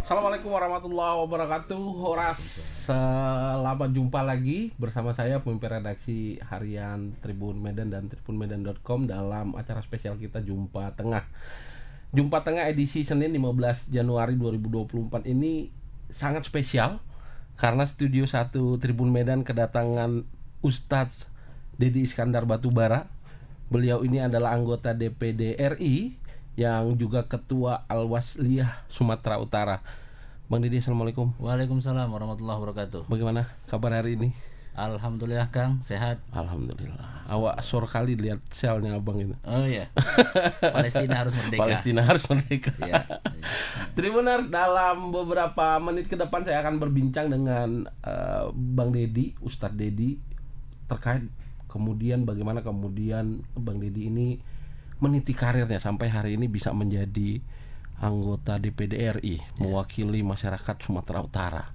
Assalamualaikum warahmatullahi wabarakatuh. Horas, selamat jumpa lagi bersama saya pemimpin redaksi harian Tribun Medan dan tribunmedan.com dalam acara spesial kita Jumpa Tengah. Jumpa Tengah edisi Senin 15 Januari 2024 ini sangat spesial karena Studio 1 Tribun Medan kedatangan Ustadz Dedi Iskandar Batubara. Beliau ini adalah anggota DPD RI yang juga Ketua Al-Wasliyah Sumatera Utara. Bang Dedi, Assalamualaikum. Waalaikumsalam warahmatullahi wabarakatuh. Bagaimana kabar hari ini? Alhamdulillah Kang, sehat. Alhamdulillah. Awak sore kali lihat selnya abang itu. Oh iya. Palestina harus merdeka. Palestina harus merdeka. Iya. Tribuners, dalam beberapa menit ke depan saya akan berbincang dengan Bang Dedi, Ustadz Dedi, terkait kemudian bagaimana kemudian Bang Dedi ini meniti karirnya sampai hari ini bisa menjadi anggota DPD RI, mewakili masyarakat Sumatera Utara.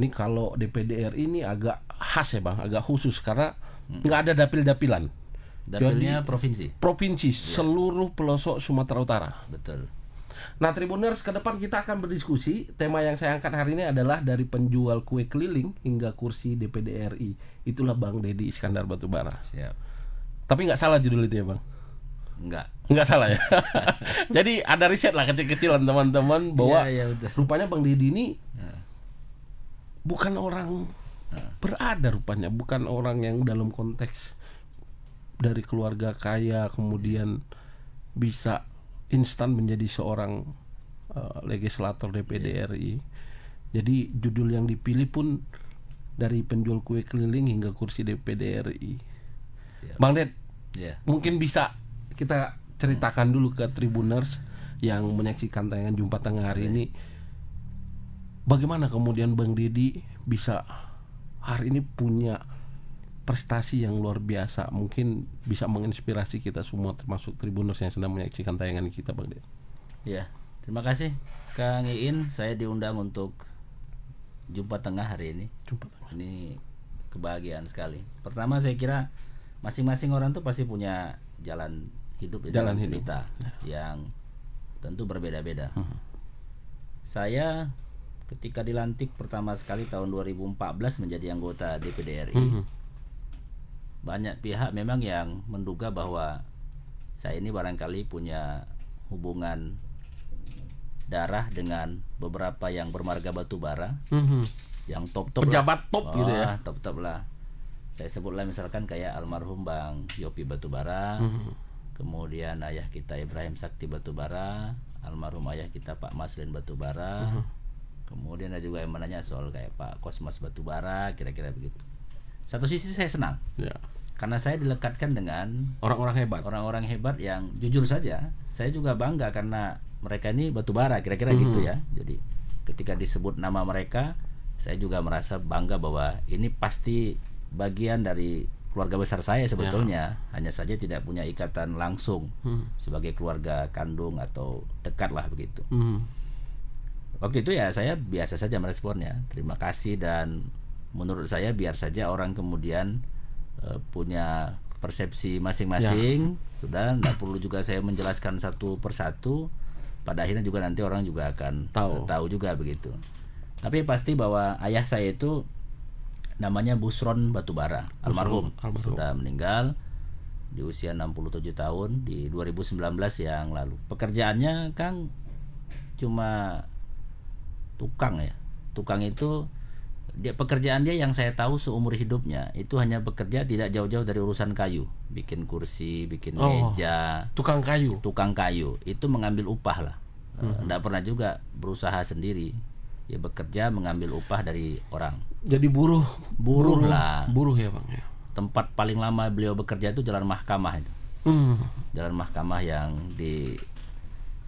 Ini kalau DPD RI ini agak khas ya Bang, agak khusus karena nggak ada dapil-dapilan. Dapilnya Jadi, provinsi. Provinsi seluruh pelosok Sumatera Utara. Betul. Nah, Tribuners, ke depan kita akan berdiskusi. Tema yang saya angkat hari ini adalah dari penjual kue keliling hingga kursi DPD RI. Itulah Bang Dedi Iskandar Batubara. Siap. Tapi nggak salah judul itu ya Bang? Nggak salah ya. Jadi ada riset lah kecil-kecilan teman-teman bahwa rupanya Bang Dedi ini bukan orang berada rupanya, bukan orang yang dalam konteks dari keluarga kaya kemudian bisa instan menjadi seorang legislator DPD RI. Jadi judul yang dipilih pun dari penjual kue keliling hingga kursi DPD RI. Bang Ded, mungkin bisa kita ceritakan dulu ke Tribuners yang menyaksikan tayangan Jumpa Tengah hari ini, bagaimana kemudian Bang Dedi bisa hari ini punya prestasi yang luar biasa, mungkin bisa menginspirasi kita semua termasuk Tribuners yang sedang menyaksikan tayangan kita, Bang Dedi. Ya, terima kasih Kang Iin, saya diundang untuk Jumpa Tengah hari ini. Jumpa Tengah. Ini kebahagiaan sekali. Pertama saya kira masing-masing orang tuh pasti punya jalan hidup, jalan cerita yang tentu berbeda-beda. Saya ketika dilantik pertama sekali tahun 2014 menjadi anggota DPD RI, banyak pihak memang yang menduga bahwa saya ini barangkali punya hubungan darah dengan beberapa yang bermarga batubara, yang top-top pejabat lah. Top gitu ya. Top-top lah. Saya sebutlah misalkan kayak almarhum Bang Yopi Batubara, kemudian ayah kita Ibrahim Sakti Batubara, almarhum ayah kita Pak Maslin Batubara, kemudian ada juga yang menanya soal kayak Pak Kosmas Batubara, kira-kira begitu. Satu sisi saya senang, karena saya dilekatkan dengan orang-orang hebat yang jujur saja, saya juga bangga karena mereka ini Batubara, kira-kira gitu ya. Jadi ketika disebut nama mereka, saya juga merasa bangga bahwa ini pasti bagian dari keluarga besar saya sebetulnya, hanya saja tidak punya ikatan langsung sebagai keluarga kandung atau dekat lah begitu. Waktu itu ya saya biasa saja meresponnya, terima kasih, dan menurut saya biar saja orang kemudian punya persepsi masing-masing, sudah tidak perlu juga saya menjelaskan satu persatu, pada akhirnya juga nanti orang juga akan tahu juga begitu. Tapi pasti bahwa ayah saya itu namanya Busron Batubara, almarhum, sudah meninggal di usia 67 tahun di 2019 yang lalu. Pekerjaannya Kang cuma tukang ya. Tukang itu pekerjaan dia yang saya tahu seumur hidupnya itu hanya bekerja tidak jauh-jauh dari urusan kayu, bikin kursi, bikin meja. Tukang kayu. Itu mengambil upah lah. Tidak pernah juga berusaha sendiri. Dia bekerja mengambil upah dari orang. Jadi buruh lah. Buruh ya Bang ya. Tempat paling lama beliau bekerja itu Jalan Mahkamah itu. Jalan Mahkamah yang di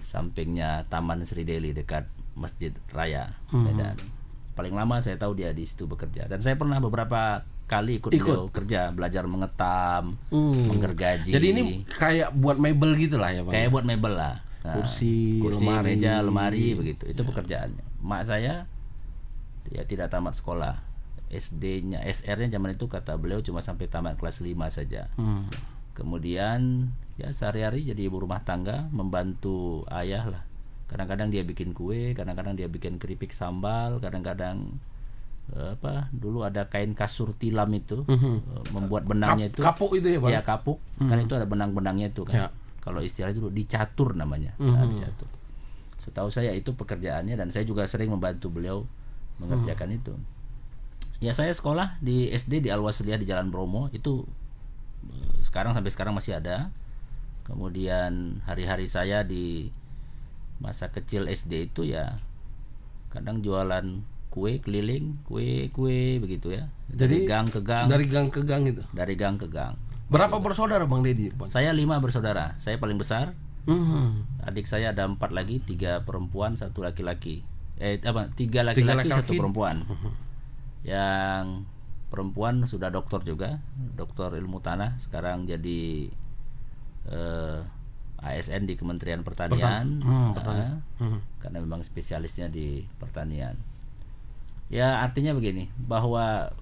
sampingnya Taman Sri Deli dekat Masjid Raya Medan. Paling lama saya tahu dia di situ bekerja. Dan saya pernah beberapa kali ikut beliau kerja, belajar mengetam, menggergaji. Jadi ini kayak buat mebel gitu lah ya Bang. Kayak buat mebel lah. Nah, kursi, meja, lemari begitu. Itu pekerjaannya. Mak saya ya tidak tamat sekolah. SD-nya, SR-nya zaman itu kata beliau cuma sampai tamat kelas 5 saja. Kemudian ya sehari-hari jadi ibu rumah tangga, membantu ayah lah Kadang-kadang dia bikin kue, kadang-kadang dia bikin keripik sambal, kadang-kadang dulu ada kain kasur tilam itu, membuat benangnya itu kapuk itu ya Bang? Ya kapuk, kan itu ada benang-benangnya itu kan. Ya. Kalau istilah itu dicatur namanya. Dicatur. Setahu saya itu pekerjaannya, dan saya juga sering membantu beliau mengerjakan itu. Ya, saya sekolah di SD di Al-Wasliyah di Jalan Bromo itu sampai sekarang masih ada. Kemudian hari-hari saya di masa kecil SD itu ya kadang jualan kue keliling, kue begitu ya. Dari gang ke gang. Dari gang ke gang itu. Dari gang ke gang. Berapa bersaudara Bang Dedi? Saya 5 bersaudara. Saya paling besar. Adik saya ada 4 lagi, 3 perempuan, 1 laki-laki. 3 laki-laki, 1 perempuan. Yang perempuan sudah doktor juga, doktor ilmu tanah, sekarang jadi ASN di Kementerian Pertanian. Karena memang spesialisnya di pertanian. Ya, artinya begini, bahwa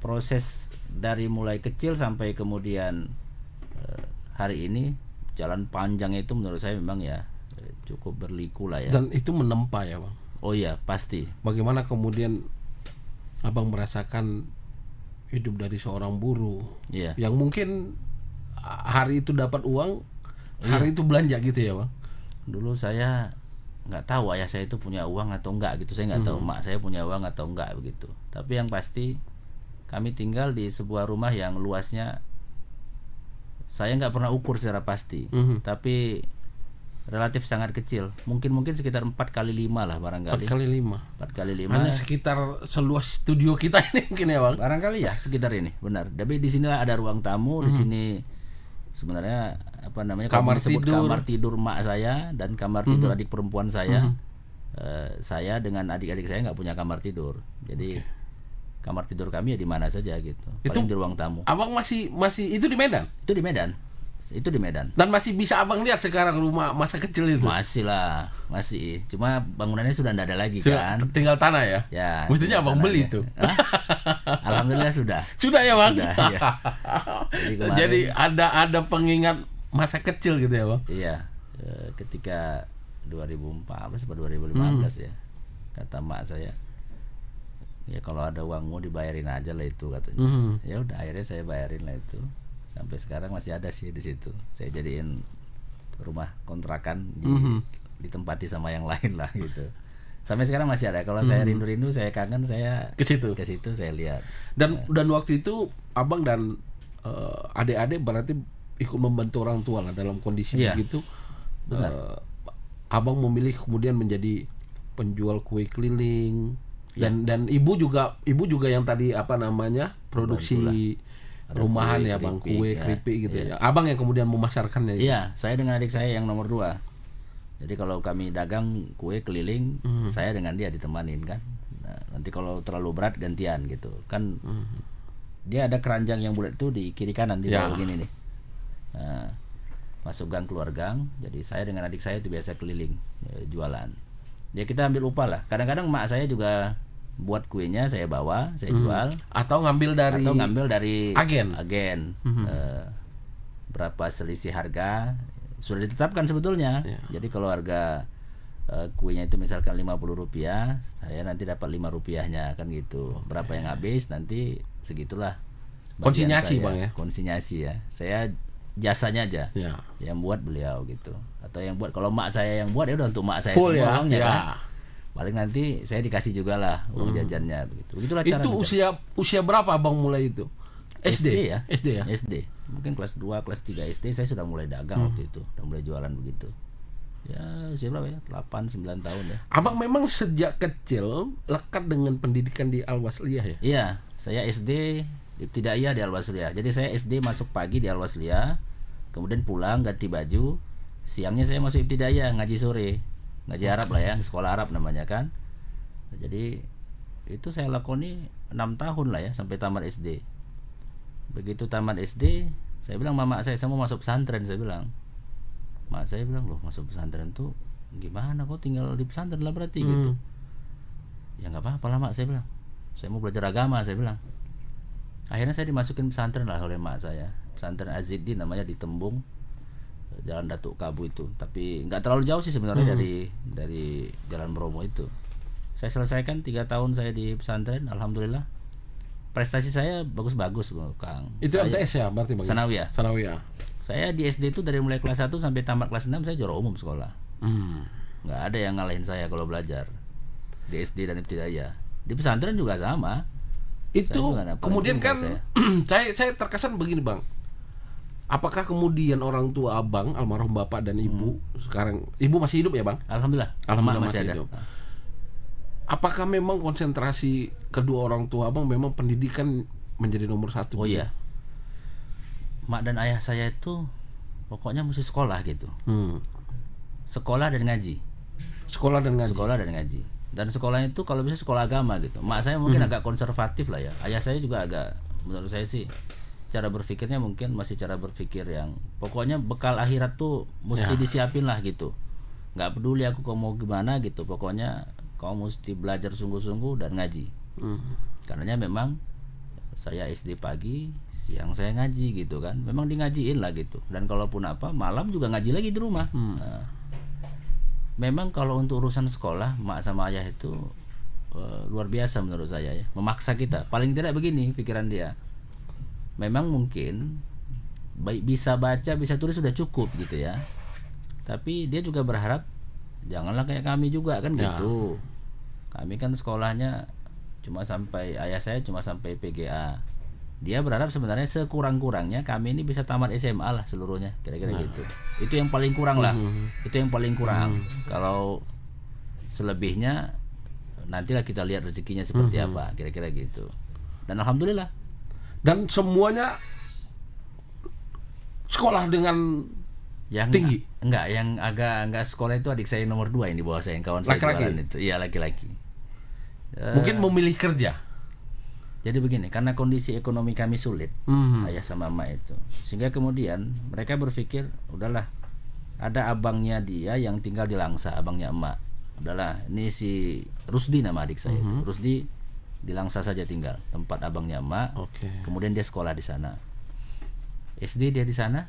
proses dari mulai kecil sampai kemudian hari ini, jalan panjang itu menurut saya memang ya cukup berliku lah ya. Dan itu menempa ya Bang? Oh iya, pasti. Bagaimana kemudian Abang merasakan hidup dari seorang buruh yang mungkin hari itu dapat uang, hari itu belanja gitu ya Bang? Dulu saya nggak tahu ayah saya itu punya uang atau enggak gitu, saya nggak tahu mak saya punya uang atau enggak begitu. Tapi yang pasti kami tinggal di sebuah rumah yang luasnya saya nggak pernah ukur secara pasti, tapi relatif sangat kecil. Mungkin sekitar 4x5 lah barangkali. 4x5. Hanya sekitar seluas studio kita ini mungkin ya Bang? Barangkali ya sekitar ini, benar. Tapi di sini ada ruang tamu, di sini sebenarnya kamar tidur mak saya dan kamar tidur adik perempuan saya. Saya dengan adik-adik saya nggak punya kamar tidur, jadi kamar tidur kami ya di mana saja gitu. Paling di ruang tamu. Abang masih itu di Medan? Itu di Medan. Dan masih bisa Abang lihat sekarang rumah masa kecil itu? Masih lah, masih. Cuma bangunannya sudah tidak ada lagi kan. Tinggal tanah ya? Ya. Mestinya Abang beli itu. Alhamdulillah sudah. Sudah ya Bang? Sudah, ya. Jadi ada pengingat masa kecil gitu ya Bang? Iya. Ketika 2014 atau 2015 ya, kata mak saya, ya kalau ada uangmu dibayarin aja lah itu katanya. Ya udah, akhirnya saya bayarin lah itu. Sampai sekarang masih ada sih di situ. Saya jadiin rumah kontrakan ditempati sama yang lain lah gitu. Sampai sekarang masih ada. Kalau saya rindu-rindu, saya kangen, saya ke situ saya lihat. Dan waktu itu Abang dan adik-adik berarti ikut membantu orang tua lah dalam kondisi begitu. Abang memilih kemudian menjadi penjual kue keliling dan ibu juga yang tadi produksi rumahan ya Bang, kue keripik gitu ya. Abang yang kemudian memasarkannya. Iya, saya dengan adik saya yang nomor 2. Jadi kalau kami dagang kue keliling, saya dengan dia ditemanin kan. Nah, nanti kalau terlalu berat gantian gitu kan. Dia ada keranjang yang bulat itu di kiri kanan di bawah begini nih. Nah, masuk gang keluar gang. Jadi saya dengan adik saya itu biasa keliling jualan. Ya kita ambil upah lah. Kadang-kadang mak saya juga buat kuenya, saya bawa, saya jual. Atau ngambil dari agen. Berapa selisih harga sudah ditetapkan sebetulnya. Jadi kalau harga kuenya itu misalkan Rp50, saya nanti dapat Rp5 kan gitu. Berapa yang habis nanti segitulah. Konsinyasi Bang ya. Konsinyasi ya. Saya jasanya aja. Yang buat beliau gitu. Atau yang buat, kalau mak saya yang buat ya udah untuk mak saya full semua uangnya kan. Paling nanti saya dikasih juga lah uang jajannya begitu. Begitulah cara. Itu usia berapa Abang mulai itu? SD ya? SD ya? SD. Mungkin kelas 2, kelas 3 SD saya sudah mulai dagang waktu itu. Udah mulai jualan begitu. Ya usia berapa ya? 8, 9 tahun ya. Abang memang sejak kecil lekat dengan pendidikan di Al-Wasliyah ya? Iya, saya SD ibtidaiyah di Al-Wasliyah. Jadi saya SD masuk pagi di Al-Wasliyah, kemudian pulang ganti baju, siangnya saya masuk ibtidaiyah ngaji sore. Ngaji Arab lah ya, sekolah Arab namanya kan. Jadi itu saya lakoni 6 tahun lah ya sampai tamat SD. Begitu tamat SD, saya bilang mama saya mau masuk pesantren, saya bilang. Mak saya bilang, loh masuk pesantren tuh gimana, kok tinggal di pesantren lah berarti gitu. Ya nggak apa-apa lah mak, saya bilang. Saya mau belajar agama, saya bilang. Akhirnya saya dimasukin pesantren lah oleh mak saya. Pesantren Az-Ziddin namanya di Tembung. Jalan Datuk Kabu itu, tapi nggak terlalu jauh sih sebenarnya dari Jalan Bromo itu. Saya selesaikan 3 tahun saya di pesantren, alhamdulillah. Prestasi saya bagus-bagus, Kang. Itu saya, MTS ya berarti Bang? Sanawiyah. Sanawiyah. Saya di SD itu dari mulai kelas 1 sampai tamat kelas 6 saya juara umum sekolah. Nggak ada yang ngalahin saya kalau belajar di SD dan ibtidaiyah. Di pesantren juga sama. Itu kemudian kan saya terkesan begini Bang. Apakah kemudian orang tua Abang, almarhum Bapak dan Ibu, sekarang Ibu masih hidup ya Bang? Alhamdulillah. Alhamdulillah masih hidup. Apakah memang konsentrasi kedua orang tua Abang memang pendidikan menjadi nomor 1? Oh iya. Mak dan ayah saya itu pokoknya mesti sekolah gitu. Sekolah dan ngaji. Sekolah dan ngaji. Sekolah dan ngaji. Dan sekolahnya itu kalau bisa sekolah agama gitu. Mak saya mungkin agak konservatif lah ya. Ayah saya juga agak, menurut saya sih cara berpikirnya mungkin masih cara berpikir yang pokoknya bekal akhirat tuh mesti disiapin lah gitu. Nggak peduli aku mau gimana gitu. Pokoknya kau mesti belajar sungguh-sungguh dan ngaji. Karena memang saya SD pagi, siang saya ngaji gitu kan. Memang di ngajiin lah gitu. Dan kalaupun apa, malam juga ngaji lagi di rumah. Nah, memang kalau untuk urusan sekolah, mak sama ayah itu luar biasa menurut saya ya. Memaksa kita. Paling tidak begini pikiran dia. Memang mungkin bisa baca, bisa tulis sudah cukup gitu ya. Tapi dia juga berharap janganlah kayak kami juga kan gitu. Kami kan sekolahnya cuma sampai, ayah saya cuma sampai PGA. Dia berharap sebenarnya sekurang-kurangnya kami ini bisa tamat SMA lah seluruhnya, kira-kira gitu. Itu yang paling kurang lah. Itu yang paling kurang. Kalau selebihnya nantilah kita lihat rezekinya seperti apa, kira-kira gitu. Dan alhamdulillah. Dan semuanya sekolah dengan yang tinggi. Yang agak sekolah itu adik saya nomor 2 yang di bawah saya, yang kawan saya jualan itu. Iya, laki-laki. Mungkin memilih kerja. Jadi begini, karena kondisi ekonomi kami sulit, ayah sama emak itu, sehingga kemudian mereka berpikir, udahlah, ada abangnya dia yang tinggal di Langsa, abangnya emak. Udahlah, ini si Rusdi nama adik saya itu. Rusdi di Langsa saja tinggal, tempat abangnya emak. Kemudian dia sekolah di sana. SD dia di sana.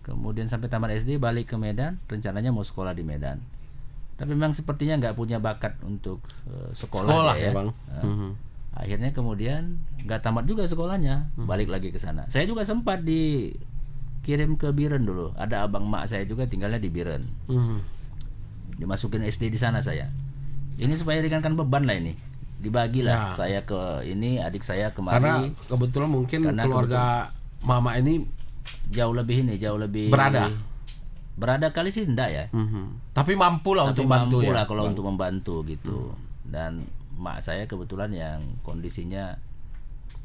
Kemudian sampai tamat SD balik ke Medan, rencananya mau sekolah di Medan. Tapi memang sepertinya nggak punya bakat untuk sekolah ya, Bang. Akhirnya kemudian nggak tamat juga sekolahnya, balik lagi ke sana. Saya juga sempat dikirim ke Biren dulu. Ada abang mak saya juga tinggalnya di Biren. Dimasukin SD di sana saya. Ini supaya ringankan beban lah ini. Dibagilah saya ke ini, adik saya kemari. Karena kebetulan mungkin keluarga mama ini jauh lebih berada kali sih enggak ya. Tapi mampu lah untuk membantu ya. Kalau untuk membantu gitu. Dan mak saya kebetulan yang kondisinya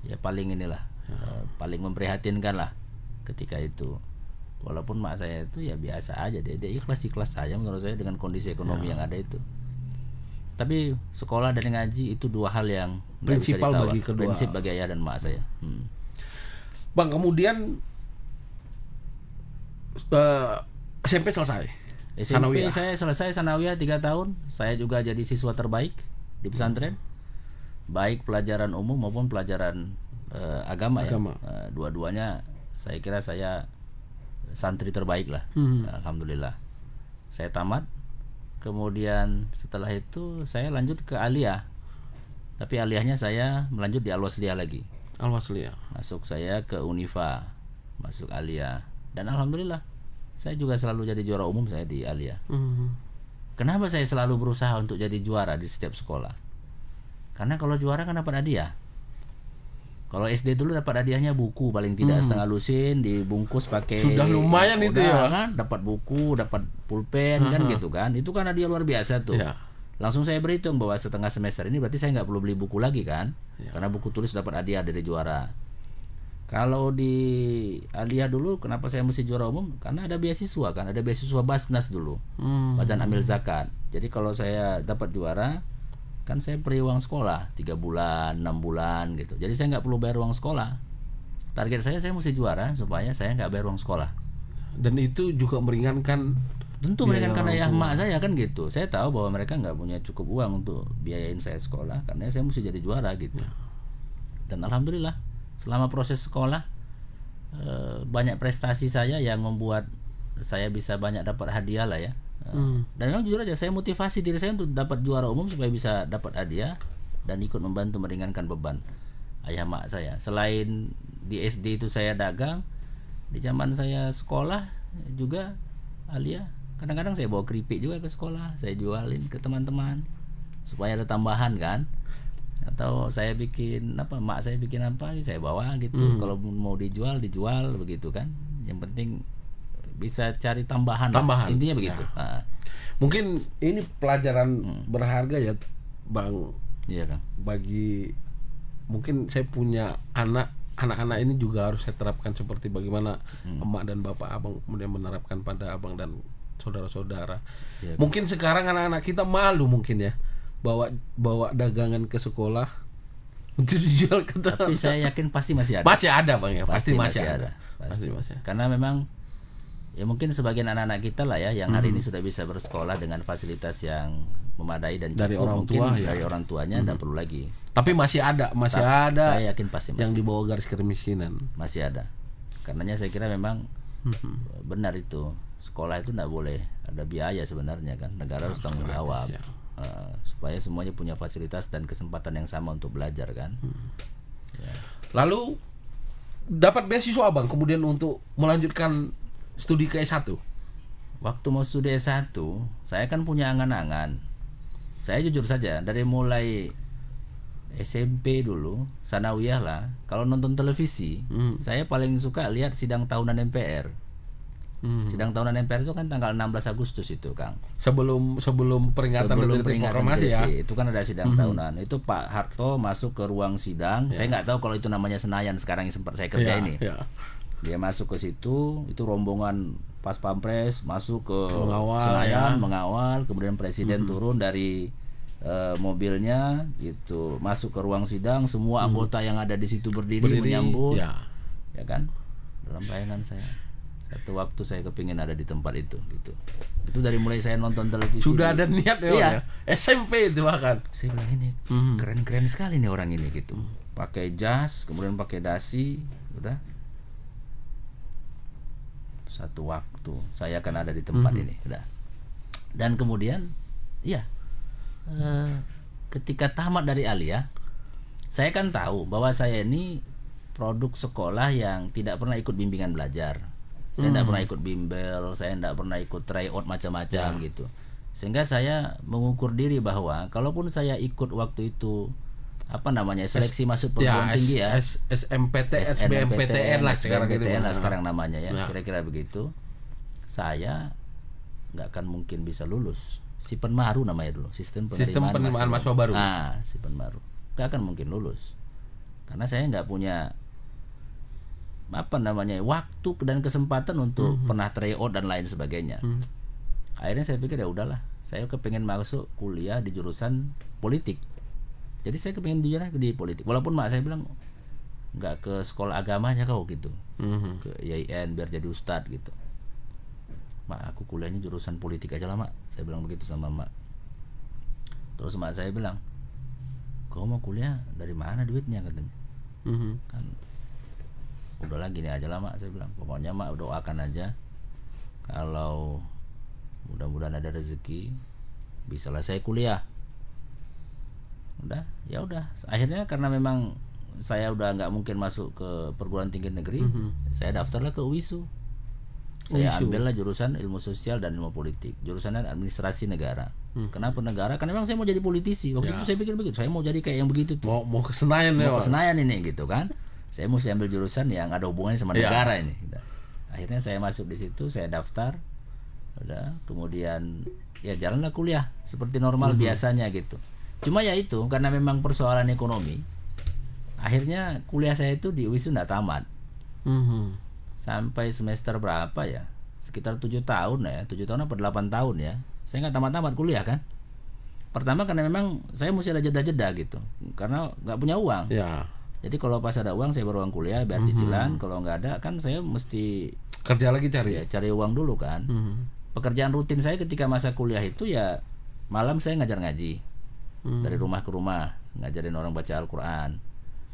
ya paling inilah paling memprihatinkan lah ketika itu. Walaupun mak saya itu ya biasa aja, dia ikhlas saja menurut saya dengan kondisi ekonomi yang ada itu. Tapi sekolah dan ngaji itu dua hal yang prinsipal bagi kedua. Prinsip bagi ayah dan mak saya. Bang, kemudian SMP selesai. SMP saya selesai sanawiyah 3 tahun. Saya juga jadi siswa terbaik di pesantren. Baik pelajaran umum maupun pelajaran agama. Ya. Dua-duanya saya kira saya santri terbaik lah. Alhamdulillah. Saya tamat. Kemudian setelah itu saya lanjut ke aliyah. Tapi aliyahnya saya melanjut di Al-Wasliyah lagi. Al-Wasliyah. Masuk saya ke Unifa, masuk aliyah. Dan alhamdulillah saya juga selalu jadi juara umum saya di aliyah. Kenapa saya selalu berusaha untuk jadi juara di setiap sekolah? Karena kalau juara kan dapat hadiah. Kalau SD dulu dapat hadiahnya buku paling tidak setengah lusin dibungkus pakai. Sudah lumayan itu ya. Kan? Dapat buku, dapat pulpen kan gitu kan. Itu kan hadiah luar biasa tuh. Ya. Langsung saya berhitung bahwa setengah semester ini berarti saya nggak perlu beli buku lagi kan. Ya. Karena buku tulis dapat hadiah dari juara. Kalau di aliyah dulu kenapa saya mesti juara umum? Karena ada beasiswa kan, ada beasiswa Basnas dulu. Badan Amil Zakat. Jadi kalau saya dapat juara kan saya beri uang sekolah 3 bulan, 6 bulan gitu. Jadi saya nggak perlu bayar uang sekolah. Target saya mesti juara supaya saya nggak bayar uang sekolah. Dan itu juga meringankan. Tentu meringankan ayah mak saya kan gitu. Saya tahu bahwa mereka nggak punya cukup uang untuk biayain saya sekolah karena saya mesti jadi juara gitu. Dan alhamdulillah selama proses sekolah banyak prestasi saya yang membuat saya bisa banyak dapat hadiah lah ya. Dan memang jujur aja saya motivasi diri saya untuk dapat juara umum supaya bisa dapat hadiah dan ikut membantu meringankan beban ayah mak saya. Selain di SD itu saya dagang, di zaman saya sekolah juga Alia kadang-kadang saya bawa keripik juga ke sekolah, saya jualin ke teman-teman supaya ada tambahan kan. Atau saya bikin apa, mak saya bikin apa saya bawa gitu. Kalau mau dijual begitu kan. Yang penting bisa cari tambahan. Intinya begitu. Ya. Mungkin ini pelajaran berharga ya Bang. Iya kan. Bagi mungkin saya punya anak-anak ini juga harus saya terapkan seperti bagaimana emak dan bapak abang kemudian menerapkan pada abang dan saudara-saudara. Ya, kan? Mungkin sekarang anak-anak kita malu mungkin ya bawa dagangan ke sekolah untuk dijual ke teman. Tapi saya yakin pasti masih ada. Masih ada Bang ya, pasti masih ada. Pasti. Karena memang ya mungkin sebagian anak-anak kita lah ya yang hari ini sudah bisa bersekolah dengan fasilitas yang memadai dan cukup, dari orang mungkin tua, ya. Dari orang tuanya tidak perlu lagi. Tapi masih ada. Saya yakin pasti yang di bawah garis kemiskinan. Masih ada. Karenanya saya kira memang benar itu. Sekolah itu tidak boleh ada biaya sebenarnya kan. Negara harus tanggung jawab. Ya. Supaya semuanya punya fasilitas dan kesempatan yang sama untuk belajar kan. Ya. Lalu dapat beasiswa Bang kemudian untuk melanjutkan studi ke S1. Waktu mau studi S1 saya kan punya angan-angan. Saya jujur saja dari mulai SMP dulu sanawiyah lah, kalau nonton televisi saya paling suka lihat sidang tahunan MPR. Sidang tahunan MPR itu kan tanggal 16 Agustus itu Kang. Sebelum peringatan proklamasi ya. Itu kan ada sidang tahunan. Itu Pak Harto masuk ke ruang sidang. Saya nggak tahu kalau itu namanya Senayan sekarang yang sempat saya kerja ini. Dia masuk ke situ, itu rombongan Pas Pampres masuk ke Senayan mengawal, kemudian presiden turun dari mobilnya itu masuk ke ruang sidang, semua anggota yang ada di situ berdiri menyambut. Ya kan? Dalam bayangan saya satu waktu saya kepingin ada di tempat itu gitu. Itu dari mulai saya nonton televisi. Sudah ada niat ya. SMP itu bahkan. Saya bilang ini keren-keren sekali nih orang ini gitu. Pakai jas, kemudian pakai dasi, udah. Satu waktu saya akan ada di tempat ini, udah. Dan kemudian ketika tamat dari Alia, saya kan tahu bahwa saya ini produk sekolah yang tidak pernah ikut bimbingan belajar. Saya tidak pernah ikut bimbel, saya tidak pernah ikut tryout macam-macam gitu. Sehingga saya mengukur diri bahwa kalaupun saya ikut waktu itu seleksi masuk perguruan tinggi ya, SMPT, SBMPTN lah sekarang namanya ya, kira-kira begitu. Saya nggak akan mungkin bisa lulus. Sipenmaru namanya dulu, sistem penerimaan mahasiswa baru. Sipenmaru nggak akan mungkin lulus karena saya nggak punya waktu dan kesempatan untuk pernah tryout dan lain sebagainya. Akhirnya saya pikir ya udahlah, saya kepengen masuk kuliah di jurusan politik. Jadi saya kepengen di politik. Walaupun mak saya bilang nggak ke sekolah agamanya kau gitu, ke IAIN biar jadi ustadz gitu. Mak, aku kuliahnya jurusan politik aja lah mak. Saya bilang begitu sama mak. Terus mak saya bilang, kau mau kuliah dari mana duitnya katanya? Kan udahlah gini aja lah mak, saya bilang. Pokoknya mak doakan aja kalau mudah-mudahan ada rezeki bisalah saya kuliah. Udah, ya udah. Akhirnya karena memang saya udah nggak mungkin masuk ke perguruan tinggi negeri, saya daftarlah ke UISU. Saya ambillah jurusan ilmu sosial dan ilmu politik, jurusannya administrasi negara. Kenapa negara? Karena memang saya mau jadi politisi. Waktu itu saya pikir begitu, saya mau jadi kayak yang begitu tuh. Mau ke Senayan ya. Mau ke Senayan ini gitu kan. Saya mesti ambil jurusan yang ada hubungannya sama negara ini. Akhirnya saya masuk di situ, saya daftar. Udah, kemudian ya jalanlah kuliah seperti normal biasanya gitu. Cuma ya itu karena memang persoalan ekonomi, akhirnya kuliah saya itu di UISU nggak tamat. Sampai semester berapa ya? Sekitar 7 tahun ya, 7 tahun apa 8 tahun ya. Saya nggak tamat-tamat kuliah kan. Pertama karena memang saya mesti ada jeda-jeda gitu, karena nggak punya uang. Jadi kalau pas ada uang saya baru uang kuliah, bayar cicilan. Kalau nggak ada kan saya mesti kerja lagi cari uang dulu kan. Pekerjaan rutin saya ketika masa kuliah itu ya malam saya ngajar ngaji. Dari rumah ke rumah ngajarin orang baca Al-Quran.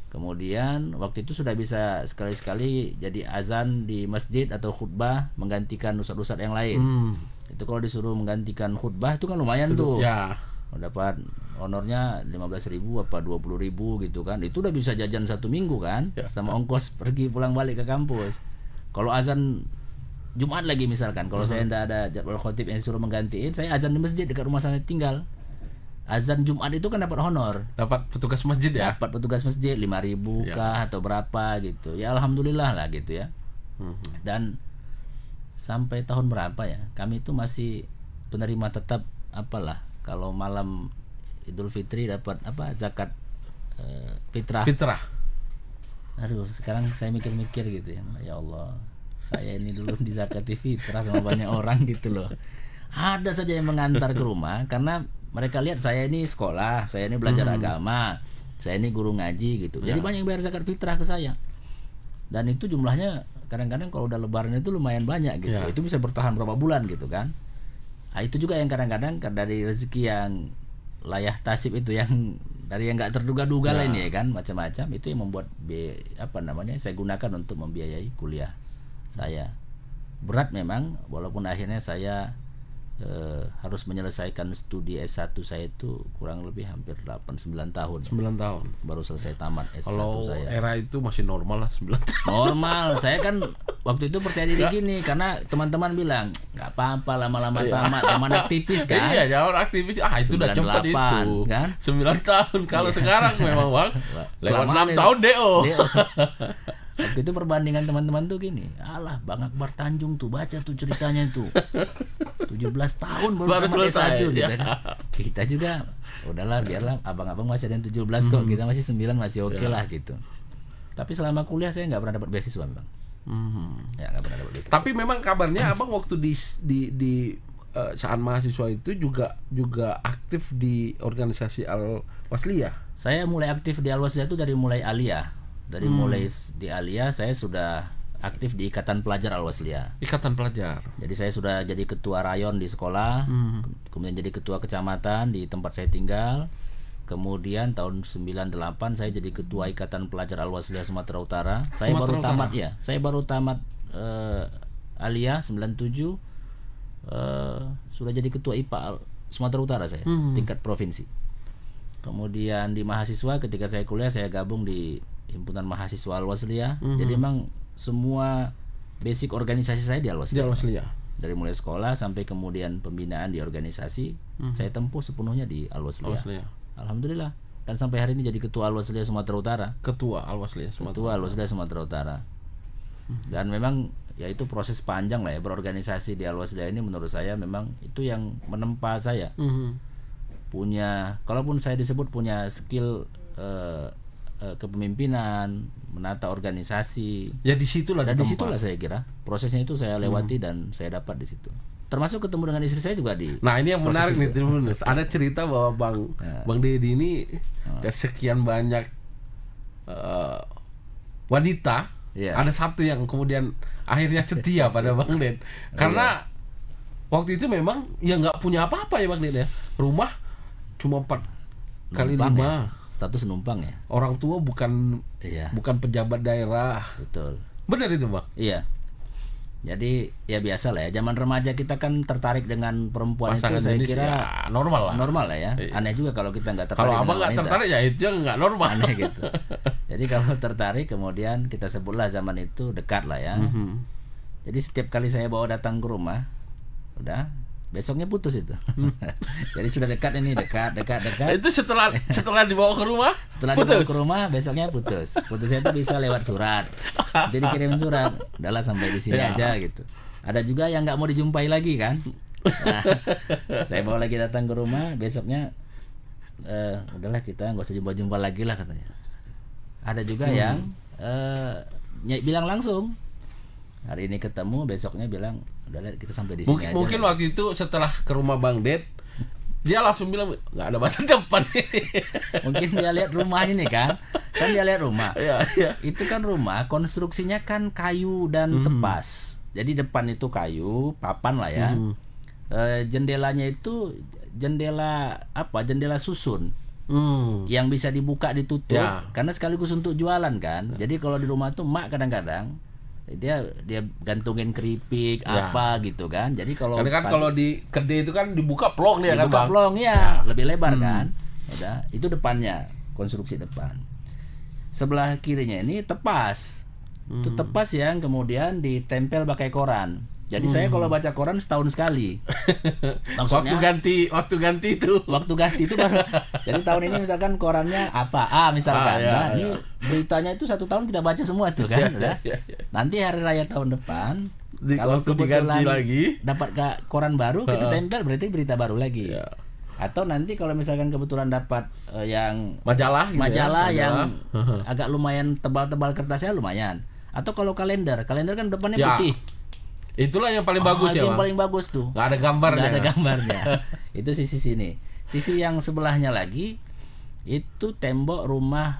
Kemudian waktu itu sudah bisa sekali-sekali jadi azan di masjid atau khutbah menggantikan ustadz-ustadz yang lain. Itu kalau disuruh menggantikan khutbah itu kan lumayan tuh. Ya. Dapat honornya 15.000 apa 20.000 gitu kan. Itu udah bisa jajan 1 minggu kan, ya. Sama ongkos pergi pulang balik ke kampus. Kalau azan Jumat lagi misalkan, kalau saya tidak ada jadwal khotib yang disuruh menggantiin, saya azan di masjid dekat rumah saya tinggal. Azan Jumat itu kan dapat honor. Dapat petugas masjid ya? Dapat petugas masjid 5.000 kah atau berapa gitu. Ya alhamdulillah lah gitu ya. Dan sampai tahun berapa ya? Kami itu masih penerima tetap apalah. Kalau malam Idul Fitri dapat apa? Zakat fitrah. Aduh, sekarang saya mikir-mikir gitu ya. Ya Allah, saya ini dulu dizakati fitrah sama banyak orang gitu loh. Ada saja yang mengantar ke rumah karena mereka lihat saya ini sekolah, saya ini belajar agama, saya ini guru ngaji gitu. Jadi banyak yang bayar zakat fitrah ke saya. Dan itu jumlahnya kadang-kadang kalau udah lebaran itu lumayan banyak gitu. Itu bisa bertahan berapa bulan gitu kan. Nah, itu juga yang kadang-kadang dari rezeki yang layah tasib itu yang dari yang nggak terduga-duga lah ini ya kan, macam-macam itu yang membuat saya gunakan untuk membiayai kuliah saya. Berat memang, walaupun akhirnya saya harus menyelesaikan studi S1 saya itu kurang lebih hampir 8-9 tahun. 9 tahun baru selesai tamat S1 kalau saya. Era itu masih normal lah 9 tahun. Normal. Saya kan waktu itu percaya diri gini karena teman-teman bilang nggak apa-apa lama-lama tamat, yang mana aktivis kan. Iya, jangan aktivis. Itu udah cepat itu. Kan? 9 tahun kalau sekarang memang Bang. Lewat 6 tahun DO. Waktu itu perbandingan teman-teman tuh gini, alah Bang Akbar Tanjung tuh baca tuh ceritanya tuh 17 tahun baru selesai gitu kan. Kita juga udahlah biarlah abang-abang masih ada yang 17 kok, kita masih 9 masih oke lah gitu. Tapi selama kuliah saya nggak pernah dapat beasiswa Bang. Ya nggak pernah dapat beasiswa. Tapi memang kabarnya abang waktu di saat mahasiswa itu juga aktif di organisasi Al-Wasliyah. Saya mulai aktif di Al-Wasliyah itu dari mulai aliyah. Mulai di aliyah saya sudah aktif di Ikatan Pelajar Al-Wasliyah. Ikatan Pelajar. Jadi saya sudah jadi ketua rayon di sekolah, kemudian jadi ketua kecamatan di tempat saya tinggal. Kemudian tahun 98 saya jadi ketua Ikatan Pelajar Al-Wasliyah Sumatera Utara. Saya baru tamat aliyah 97. Sudah jadi ketua IPA Sumatera Utara saya, tingkat provinsi. Kemudian di mahasiswa ketika saya kuliah saya gabung di Himpunan Mahasiswa Al-Wasliyah. Jadi memang semua basic organisasi saya di Al-Wasliyah. Dari mulai sekolah sampai kemudian pembinaan di organisasi, saya tempuh sepenuhnya di Al-Wasliyah. Alhamdulillah. Dan sampai hari ini jadi ketua Al-Wasliyah Sumatera Utara. Ketua Al-Wasliyah Sumatera Utara. Dan memang ya itu proses panjang lah ya, berorganisasi di Al-Wasliyah ini menurut saya memang itu yang menempa saya. Punya, kalaupun saya disebut punya skill kepemimpinan, menata organisasi. Ya disitulah saya kira prosesnya itu saya lewati dan saya dapat di situ. Termasuk ketemu dengan istri saya juga di. Nah ini yang menarik nih Tribuners. Ada cerita bahwa Bang Deddy ini sekian banyak wanita, ada satu yang kemudian akhirnya setia pada Bang Ded. Karena waktu itu memang ya nggak punya apa-apa ya Bang Ded ya. Rumah cuma 4x5. Ya. Status numpang ya. Orang tua bukan pejabat daerah. Betul. Benar itu Bang? Iya. Jadi ya biasa lah ya. Zaman remaja kita kan tertarik dengan perempuan. Pasangan itu saya kira ya, normal lah ya. Aneh juga kalau kita nggak tertarik. Kalau abang nggak tertarik ya itu nggak normal. Aneh gitu. Jadi kalau tertarik kemudian kita sebutlah zaman itu dekat lah ya. Jadi setiap kali saya bawa datang ke rumah, udah besoknya putus itu. Jadi sudah dekat. Itu setelah dibawa ke rumah? Dibawa ke rumah besoknya putus. Putusnya itu bisa lewat surat. Jadi kirim surat. Udahlah sampai di sini aja gitu. Ada juga yang nggak mau dijumpai lagi kan. Nah, saya bawa lagi datang ke rumah besoknya. Udahlah kita nggak usah jumpa lagi lah katanya. Ada juga yang bilang langsung. Hari ini ketemu, besoknya bilang udah kita sampai di sini aja. Mungkin waktu itu setelah ke rumah Bang Ded, dia langsung bilang nggak ada masa depan. Mungkin dia lihat rumah ini kan dia lihat rumah. Itu kan rumah konstruksinya kan kayu dan tepas. Jadi depan itu kayu, papan lah ya. Jendelanya itu jendela susun. yang bisa dibuka ditutup, karena sekaligus untuk jualan kan. Jadi kalau di rumah tuh mak kadang-kadang dia gantungin keripik apa gitu kan. Jadi kalau kalau di kedai itu kan dibuka plong ya kan, Bang? Plong ya, lebih lebar kan. Udah, itu depannya, konstruksi depan. Sebelah kirinya ini tepas. Itu tepas yang kemudian ditempel pakai koran. Jadi saya kalau baca koran setahun sekali. Maksudnya, waktu ganti itu baru. Jadi tahun ini misalkan korannya apa? Misalkan. Ini beritanya itu 1 tahun kita baca semua tuh kan, udah. Nanti hari raya tahun depan kalau kebetulan lagi dapat koran baru, kita tempel, berarti berita baru lagi. Atau nanti kalau misalkan kebetulan dapat yang majalah yang agak lumayan tebal-tebal kertasnya lumayan. Atau kalau kalender kan depannya putih. Itulah yang paling bagus ya, yang paling bagus tuh. Nggak ada gambarnya. Itu sisi sini. Sisi yang sebelahnya lagi itu tembok rumah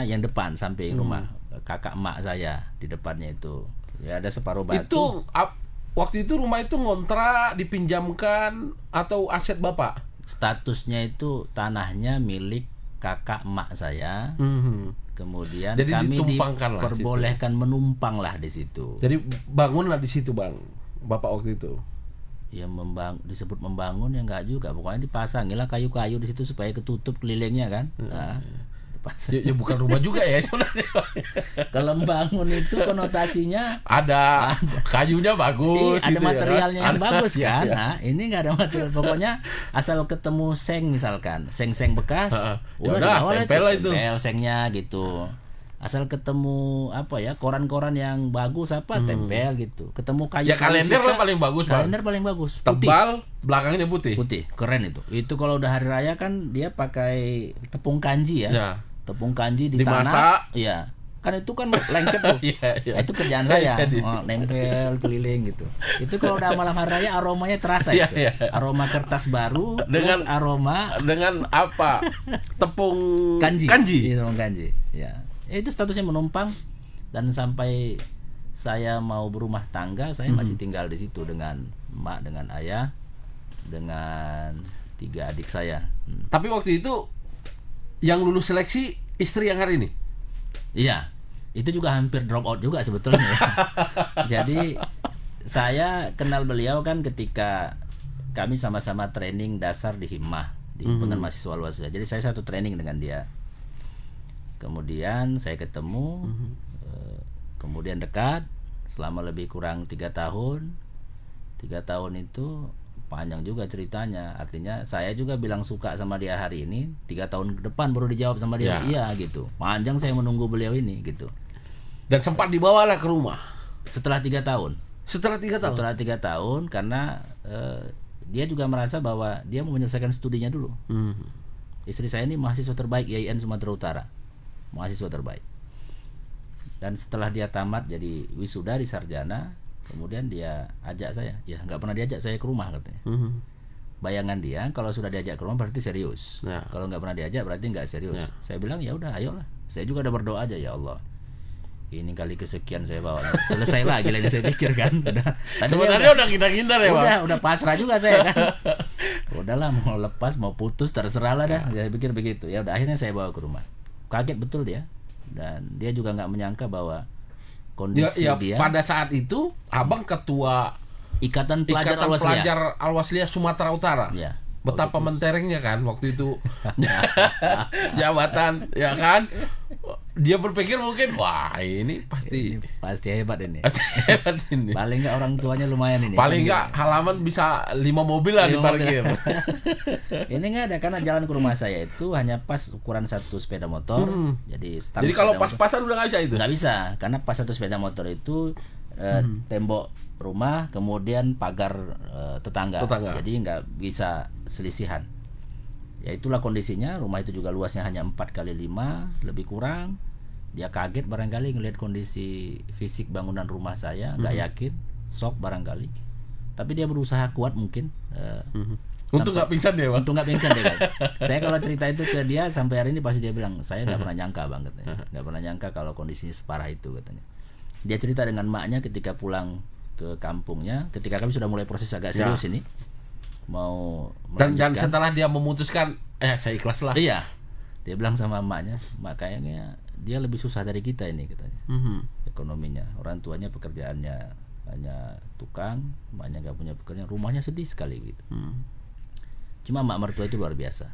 yang depan samping rumah kakak emak saya di depannya itu. Ya ada separuh batu. Itu waktu itu rumah itu ngontrak, dipinjamkan atau aset Bapak? Statusnya itu tanahnya milik kakak emak saya. Kemudian jadi kami diperbolehkan menumpang lah di situ. Jadi bangunlah di situ, Bang. Bapak waktu itu. Ya disebut membangun ya enggak juga. Pokoknya dipasangilah kayu-kayu di situ supaya ketutup kelilingnya kan. Ya bukan rumah juga ya sebenarnya. Kalau bangun itu konotasinya ada kayunya bagus, ada materialnya yang bagus kan. Nah, ini nggak ada material. Pokoknya asal ketemu seng misalkan, seng bekas, udah tempel sengnya gitu. Asal ketemu koran-koran yang bagus tempel gitu. Ketemu kayu. Ya kalender lah paling bagus, Bang. Kalender paling bagus. Tebal, belakangnya putih. Putih, keren itu. Itu kalau udah hari raya kan dia pakai tepung kanji ya. Tepung kanji dimasak, ya kan itu kan lengket tuh. Itu kerjaan saya, nempel keliling gitu. Itu kalau udah malam hari raya aromanya terasa itu. Aroma kertas baru dengan apa? Tepung kanji. Tepung kanji. Ya. Itu statusnya menumpang, dan sampai saya mau berumah tangga saya masih tinggal di situ dengan emak, dengan ayah, dengan 3 adik saya. Tapi waktu itu yang lulus seleksi istri yang hari ini? Iya, itu juga hampir drop out juga sebetulnya. Jadi saya kenal beliau kan ketika kami sama-sama training dasar di Himmah, di Himpunan Mahasiswa Al-Wasliyah. Jadi saya satu training dengan dia. Kemudian saya ketemu, kemudian dekat selama lebih kurang 3 tahun. 3 tahun itu panjang juga ceritanya. Artinya saya juga bilang suka sama dia hari ini, 3 tahun ke depan baru dijawab sama dia iya gitu. Panjang saya menunggu beliau ini gitu. Dan sempat dibawalah ke rumah setelah 3 tahun. Setelah 3 tahun karena dia juga merasa bahwa dia mau menyelesaikan studinya dulu. Istri saya ini mahasiswa terbaik IAIN Sumatera Utara. Mahasiswa terbaik. Dan setelah dia tamat jadi wisuda di sarjana, kemudian dia ajak saya, ya nggak pernah diajak saya ke rumah katanya. Bayangan dia kalau sudah diajak ke rumah berarti serius. Kalau nggak pernah diajak berarti nggak serius. Saya bilang ya udah, ayolah. Saya juga udah berdoa aja, ya Allah. Ini kali kesekian saya bawa. Selesai lagi lagi saya pikir kan. Sebenarnya udah ngindar-ngindar ya, Bang. Udah pasrah juga saya kan. Udahlah, mau lepas mau putus terserah lah dah. Saya pikir begitu. Ya udah, akhirnya saya bawa ke rumah. Kaget betul dia. Dan dia juga nggak menyangka bahwa kondisi dia pada saat itu Abang ketua Ikatan Pelajar Al-Wasliyah Sumatera Utara. Ya. Betapa menterengnya kan waktu itu jabatan, ya kan? Dia berpikir mungkin wah ini pasti hebat ini. Paling nggak orang tuanya lumayan ini. Paling nggak halaman bisa 5 mobil lah diparkir. Ini nggak ada, karena jalan ke rumah saya itu hanya pas ukuran 1 sepeda motor. Jadi kalau pas-pasan udah nggak bisa itu? Nggak bisa, karena pas 1 sepeda motor itu tembok rumah, kemudian pagar tetangga. Jadi nggak bisa selisihan. Ya itulah kondisinya. Rumah itu juga luasnya hanya 4x5 lebih kurang. Dia kaget barangkali ngelihat kondisi fisik bangunan rumah saya, nggak yakin, shock barangkali. Tapi dia berusaha kuat mungkin. Untuk nggak pingsan dia, Bang. Untuk nggak pingsan dia, kan. Saya kalau cerita itu ke dia sampai hari ini pasti dia bilang saya nggak pernah nyangka, Bang, katanya. Nggak pernah nyangka kalau kondisinya separah itu, katanya. Dia cerita dengan maknya ketika pulang ke kampungnya, ketika kami sudah mulai proses agak serius ini. mau dan setelah dia memutuskan saya ikhlas lah. Iya, dia bilang sama emaknya, mak kayaknya dia lebih susah dari kita ini katanya. Ekonominya, orang tuanya pekerjaannya hanya tukang, emaknya nggak punya pekerjaan, rumahnya sedih sekali gitu. Cuma mak mertua itu luar biasa.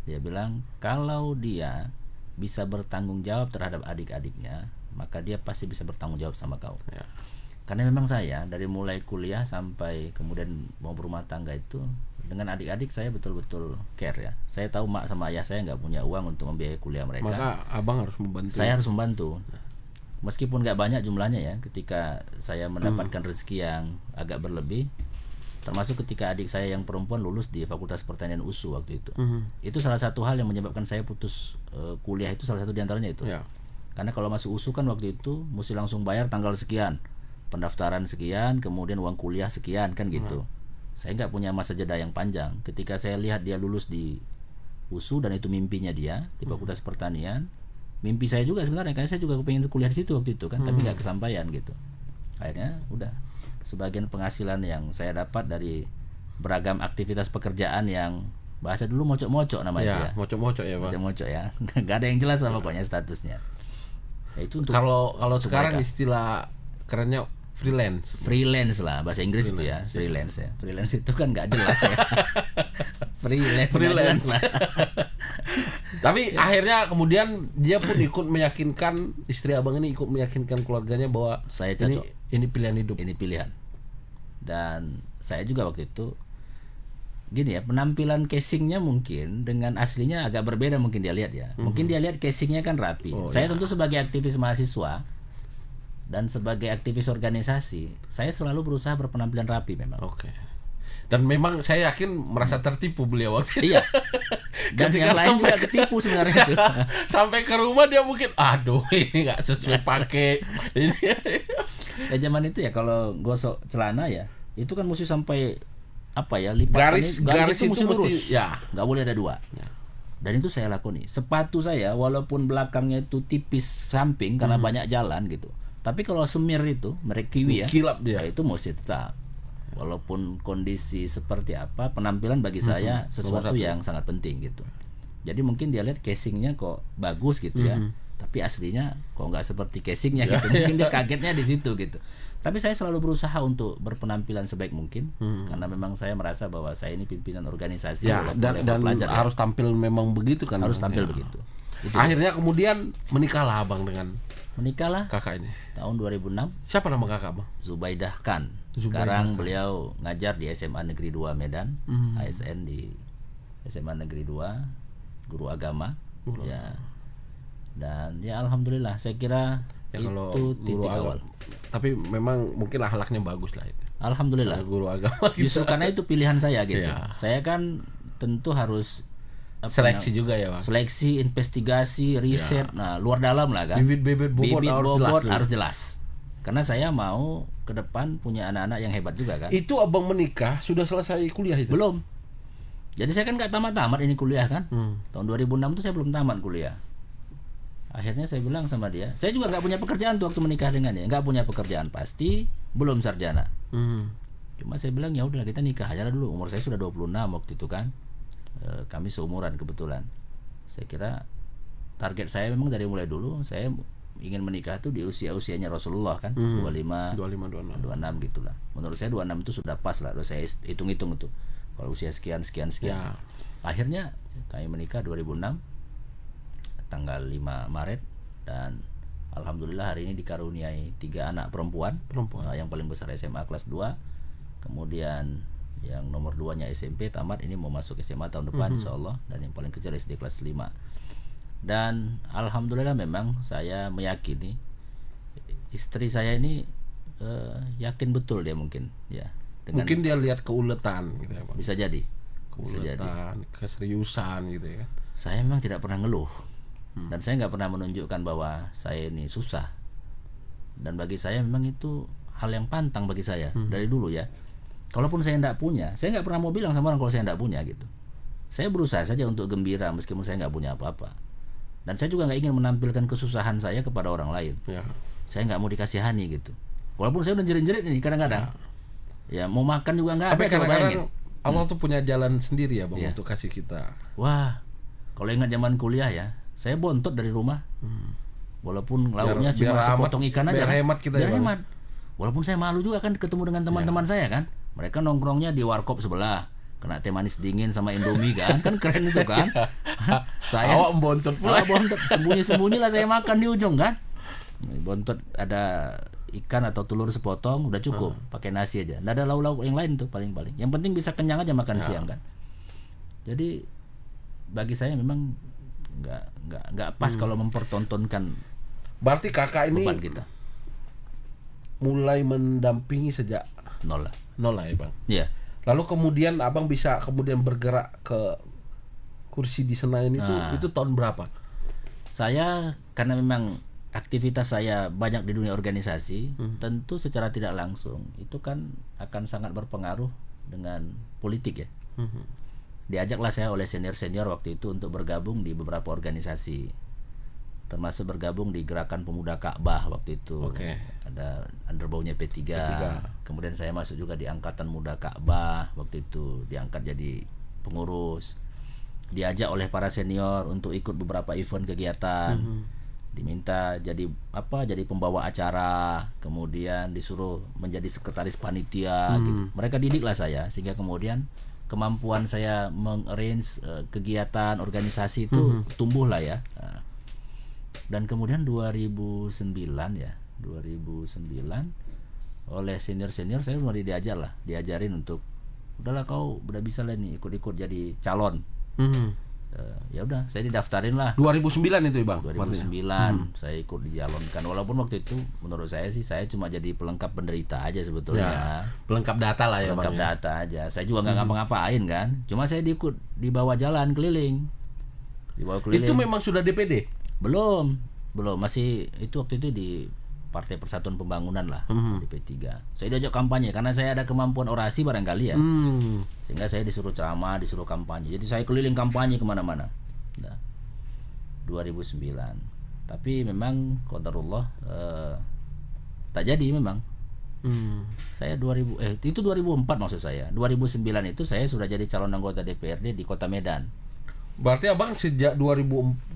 Dia bilang kalau dia bisa bertanggung jawab terhadap adik-adiknya, maka dia pasti bisa bertanggung jawab sama kau. Ya. Karena memang saya dari mulai kuliah sampai kemudian mau berumah tangga itu dengan adik-adik saya betul-betul care ya. Saya tahu mak sama ayah saya nggak punya uang untuk membiayai kuliah mereka. Maka abang harus membantu. Saya harus membantu. Meskipun nggak banyak jumlahnya ya. Ketika saya mendapatkan rezeki yang agak berlebih, termasuk ketika adik saya yang perempuan lulus di Fakultas Pertanian USU waktu itu. Itu salah satu hal yang menyebabkan saya putus kuliah, itu salah satu diantaranya itu. Ya. Karena kalau masuk USU kan waktu itu mesti langsung bayar tanggal sekian, pendaftaran sekian, kemudian uang kuliah sekian kan gitu. Saya nggak punya masa jeda yang panjang. Ketika saya lihat dia lulus di USU dan itu mimpinya dia di Fakultas Pertanian, mimpi saya juga sebenarnya, karena saya juga pengen kuliah di situ waktu itu kan, tapi nggak kesampaian gitu. Akhirnya udah, sebagian penghasilan yang saya dapat dari beragam aktivitas pekerjaan yang bahasa dulu mocok-mocok namanya ya. Mocok-mocok ya, Pak. Mocok-mocok ya. Nggak ada yang jelas lah pokoknya statusnya. Ya, itu untuk kalau sekarang mereka. Istilah kerennya freelance lah bahasa Inggris itu ya, freelance ya. Freelance itu kan nggak jelas ya. freelance lah. Tapi akhirnya kemudian dia pun ikut meyakinkan, istri abang ini ikut meyakinkan keluarganya bahwa saya cocok. Ini pilihan hidup. Ini pilihan. Dan saya juga waktu itu gini ya, penampilan casingnya mungkin dengan aslinya agak berbeda, mungkin dia lihat ya. Mungkin dia lihat casingnya kan rapi. Saya tentu sebagai aktivis mahasiswa dan sebagai aktivis organisasi, saya selalu berusaha berpenampilan rapi memang. Oke. Dan memang saya yakin merasa tertipu beliau waktu itu. Iya. Dan yang lain juga ketipu sebenarnya itu. Sampai ke rumah dia mungkin, aduh ini nggak sesuai pakai. Ini. Ya zaman itu ya kalau gosok celana ya, itu kan mesti sampai apa ya, lipatan garis itu mesti lurus. Ya. Nggak boleh ada dua. Ya. Dan itu saya lakoni. Sepatu saya walaupun belakangnya itu tipis samping karena banyak jalan gitu. Tapi kalau semir itu merek Kiwi ya, kilap dia. Ya itu mesti tetap. Walaupun kondisi seperti apa, penampilan bagi saya sesuatu yang sangat penting gitu. Jadi mungkin dia lihat casingnya kok bagus gitu ya, tapi aslinya kok nggak seperti casingnya gitu. Mungkin dia kagetnya di situ gitu. Tapi saya selalu berusaha untuk berpenampilan sebaik mungkin, karena memang saya merasa bahwa saya ini pimpinan organisasi ya, dan pelajar, harus tampil memang begitu kan. Harus tampil begitu. Itu. Akhirnya kemudian menikahlah abang dengan kakak ini tahun 2006. Siapa nama kakak bang? Zubaidah Khan. Sekarang beliau ngajar di SMA Negeri 2 Medan, ASN di SMA Negeri 2, guru agama. Ya. Dan ya alhamdulillah saya kira ya, itu titik awal. Tapi memang mungkin akhlaknya bagus lah itu. Alhamdulillah. Guru agama. Justru karena itu pilihan saya gitu. Ya. Saya kan tentu harus seleksi juga ya, Bang. Seleksi, investigasi, riset, nah luar dalam lah kan. Bibit bobot harus jelas. Karena saya mau ke depan punya anak-anak yang hebat juga kan. Itu abang menikah sudah selesai kuliah itu? Belum. Jadi saya kan nggak tamat-tamat ini kuliah kan. Tahun 2006 itu saya belum tamat kuliah. Akhirnya saya bilang sama dia, saya juga nggak punya pekerjaan tuh waktu menikah dengannya, nggak punya pekerjaan pasti, belum sarjana. Cuma saya bilang ya udah kita nikah aja dulu. Umur saya sudah 26 waktu itu kan. Kami seumuran kebetulan. Saya kira target saya memang dari mulai dulu saya ingin menikah tuh di usianya Rasulullah kan, 25, 26 gitulah. Menurut saya 26 itu sudah pas lah. Saya hitung-hitung itu. Kalau usia sekian. Ya. Akhirnya kami menikah 2006 tanggal 5 Maret dan alhamdulillah hari ini dikaruniai 3 anak perempuan. Yang paling besar SMA kelas 2. Kemudian yang nomor 2-nya SMP tamat, ini mau masuk SMA tahun depan insyaallah, dan yang paling kecil SD kelas 5. Dan alhamdulillah memang saya meyakini istri saya ini yakin betul dia mungkin ya. Mungkin dia lihat keuletan gitu ya, Pak. Bisa jadi. Keuletan, keseriusan gitu ya. Saya memang tidak pernah ngeluh. Dan saya nggak pernah menunjukkan bahwa saya ini susah. Dan bagi saya memang itu hal yang pantang bagi saya dari dulu ya. Kalaupun saya tidak punya, saya nggak pernah mau bilang sama orang kalau saya tidak punya gitu. Saya berusaha saja untuk gembira meskipun saya nggak punya apa-apa. Dan saya juga nggak ingin menampilkan kesusahan saya kepada orang lain. Ya. Saya nggak mau dikasihani gitu. Walaupun saya udah jerit-jerit nih kadang-kadang. Ya mau makan juga nggak ada. Tapi kadang-kadang Allah tuh punya jalan sendiri ya Bang untuk kasih kita. Wah, kalau ingat zaman kuliah ya, saya bontot dari rumah. Walaupun lauknya cuma sepotong ikan aja. Biar hemat kita biar hemat. Walaupun saya malu juga kan ketemu dengan teman-teman saya kan. Mereka nongkrongnya di warkop sebelah. Kena teh manis dingin sama Indomie kan keren itu kan. Saya bontot pula. Bontot sembunyi-sembunyi lah saya makan di ujung kan. Bontot ada ikan atau telur sepotong udah cukup, pakai nasi aja. Nggak ada lauk-lauk yang lain tuh paling-paling. Yang penting bisa kenyang aja makan siang kan. Jadi bagi saya memang nggak pas kalau mempertontonkan. Berarti kakak ini kita mulai mendampingi sejak nol lah ya Bang. Iya. Lalu kemudian abang bisa kemudian bergerak ke kursi di Senayan itu tahun berapa? Saya karena memang aktivitas saya banyak di dunia organisasi, tentu secara tidak langsung itu kan akan sangat berpengaruh dengan politik ya. Diajaklah saya oleh senior-senior waktu itu untuk bergabung di beberapa organisasi, termasuk bergabung di Gerakan Pemuda Ka'bah waktu itu. Ada underbawnya P3. Kemudian saya masuk juga di Angkatan Muda Ka'bah waktu itu, diangkat jadi pengurus. Diajak oleh para senior untuk ikut beberapa event kegiatan. Diminta jadi pembawa acara, kemudian disuruh menjadi sekretaris panitia gitu. Mereka didiklah saya sehingga kemudian kemampuan saya mengarrange kegiatan organisasi itu tumbuh lah ya. Dan kemudian 2009 oleh senior-senior saya mulai diajarin untuk udahlah kau udah bisa lah nih ikut-ikut jadi calon. Ya udah saya didaftarin lah 2009 itu Bang. 2009 saya ikut dijalankan, walaupun waktu itu menurut saya sih saya cuma jadi pelengkap penderita aja sebetulnya ya, pelengkap data lah ya pelengkap Bang, data aja. Saya juga nggak ngapa-ngapain kan, cuma saya dibawa jalan keliling. Itu memang sudah DPD? Belum masih itu waktu itu di Partai Persatuan Pembangunan lah, di P3. Saya diajak kampanye karena saya ada kemampuan orasi barangkali ya. Sehingga saya disuruh ceramah, disuruh kampanye. Jadi saya keliling kampanye kemana-mana. Nah, 2009. Tapi memang qadarullah tak jadi memang. Saya itu 2004 maksud saya. 2009 itu saya sudah jadi calon anggota DPRD di Kota Medan. Berarti abang sejak 2004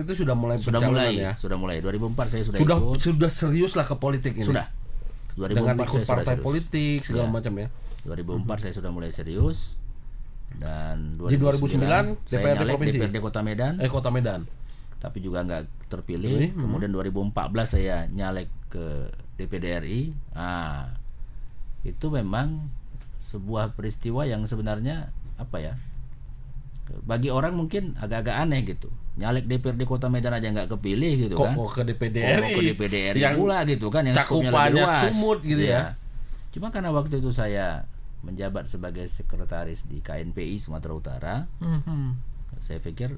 itu sudah mulai pencalonan ya? Sudah mulai 2004 saya sudah ikut. Sudah serius lah ke politik ini? Sudah. 2004 dengan ikut saya partai politik segala macam ya? 2004 saya sudah mulai serius. Dan di 2009 saya DPRD provinsi? DPRD Kota Medan. Kota Medan. Tapi juga nggak terpilih. Kemudian 2014 saya nyalek ke DPD RI. Itu memang sebuah peristiwa yang sebenarnya apa ya? Bagi orang mungkin agak-agak aneh gitu. Nyalek DPRD Kota Medan aja nggak kepilih gitu kan. Kok ke DPD RI yang pula gitu kan, yang cakupannya sumut gitu ya. Cuma karena waktu itu saya menjabat sebagai sekretaris di KNPI Sumatera Utara. Saya pikir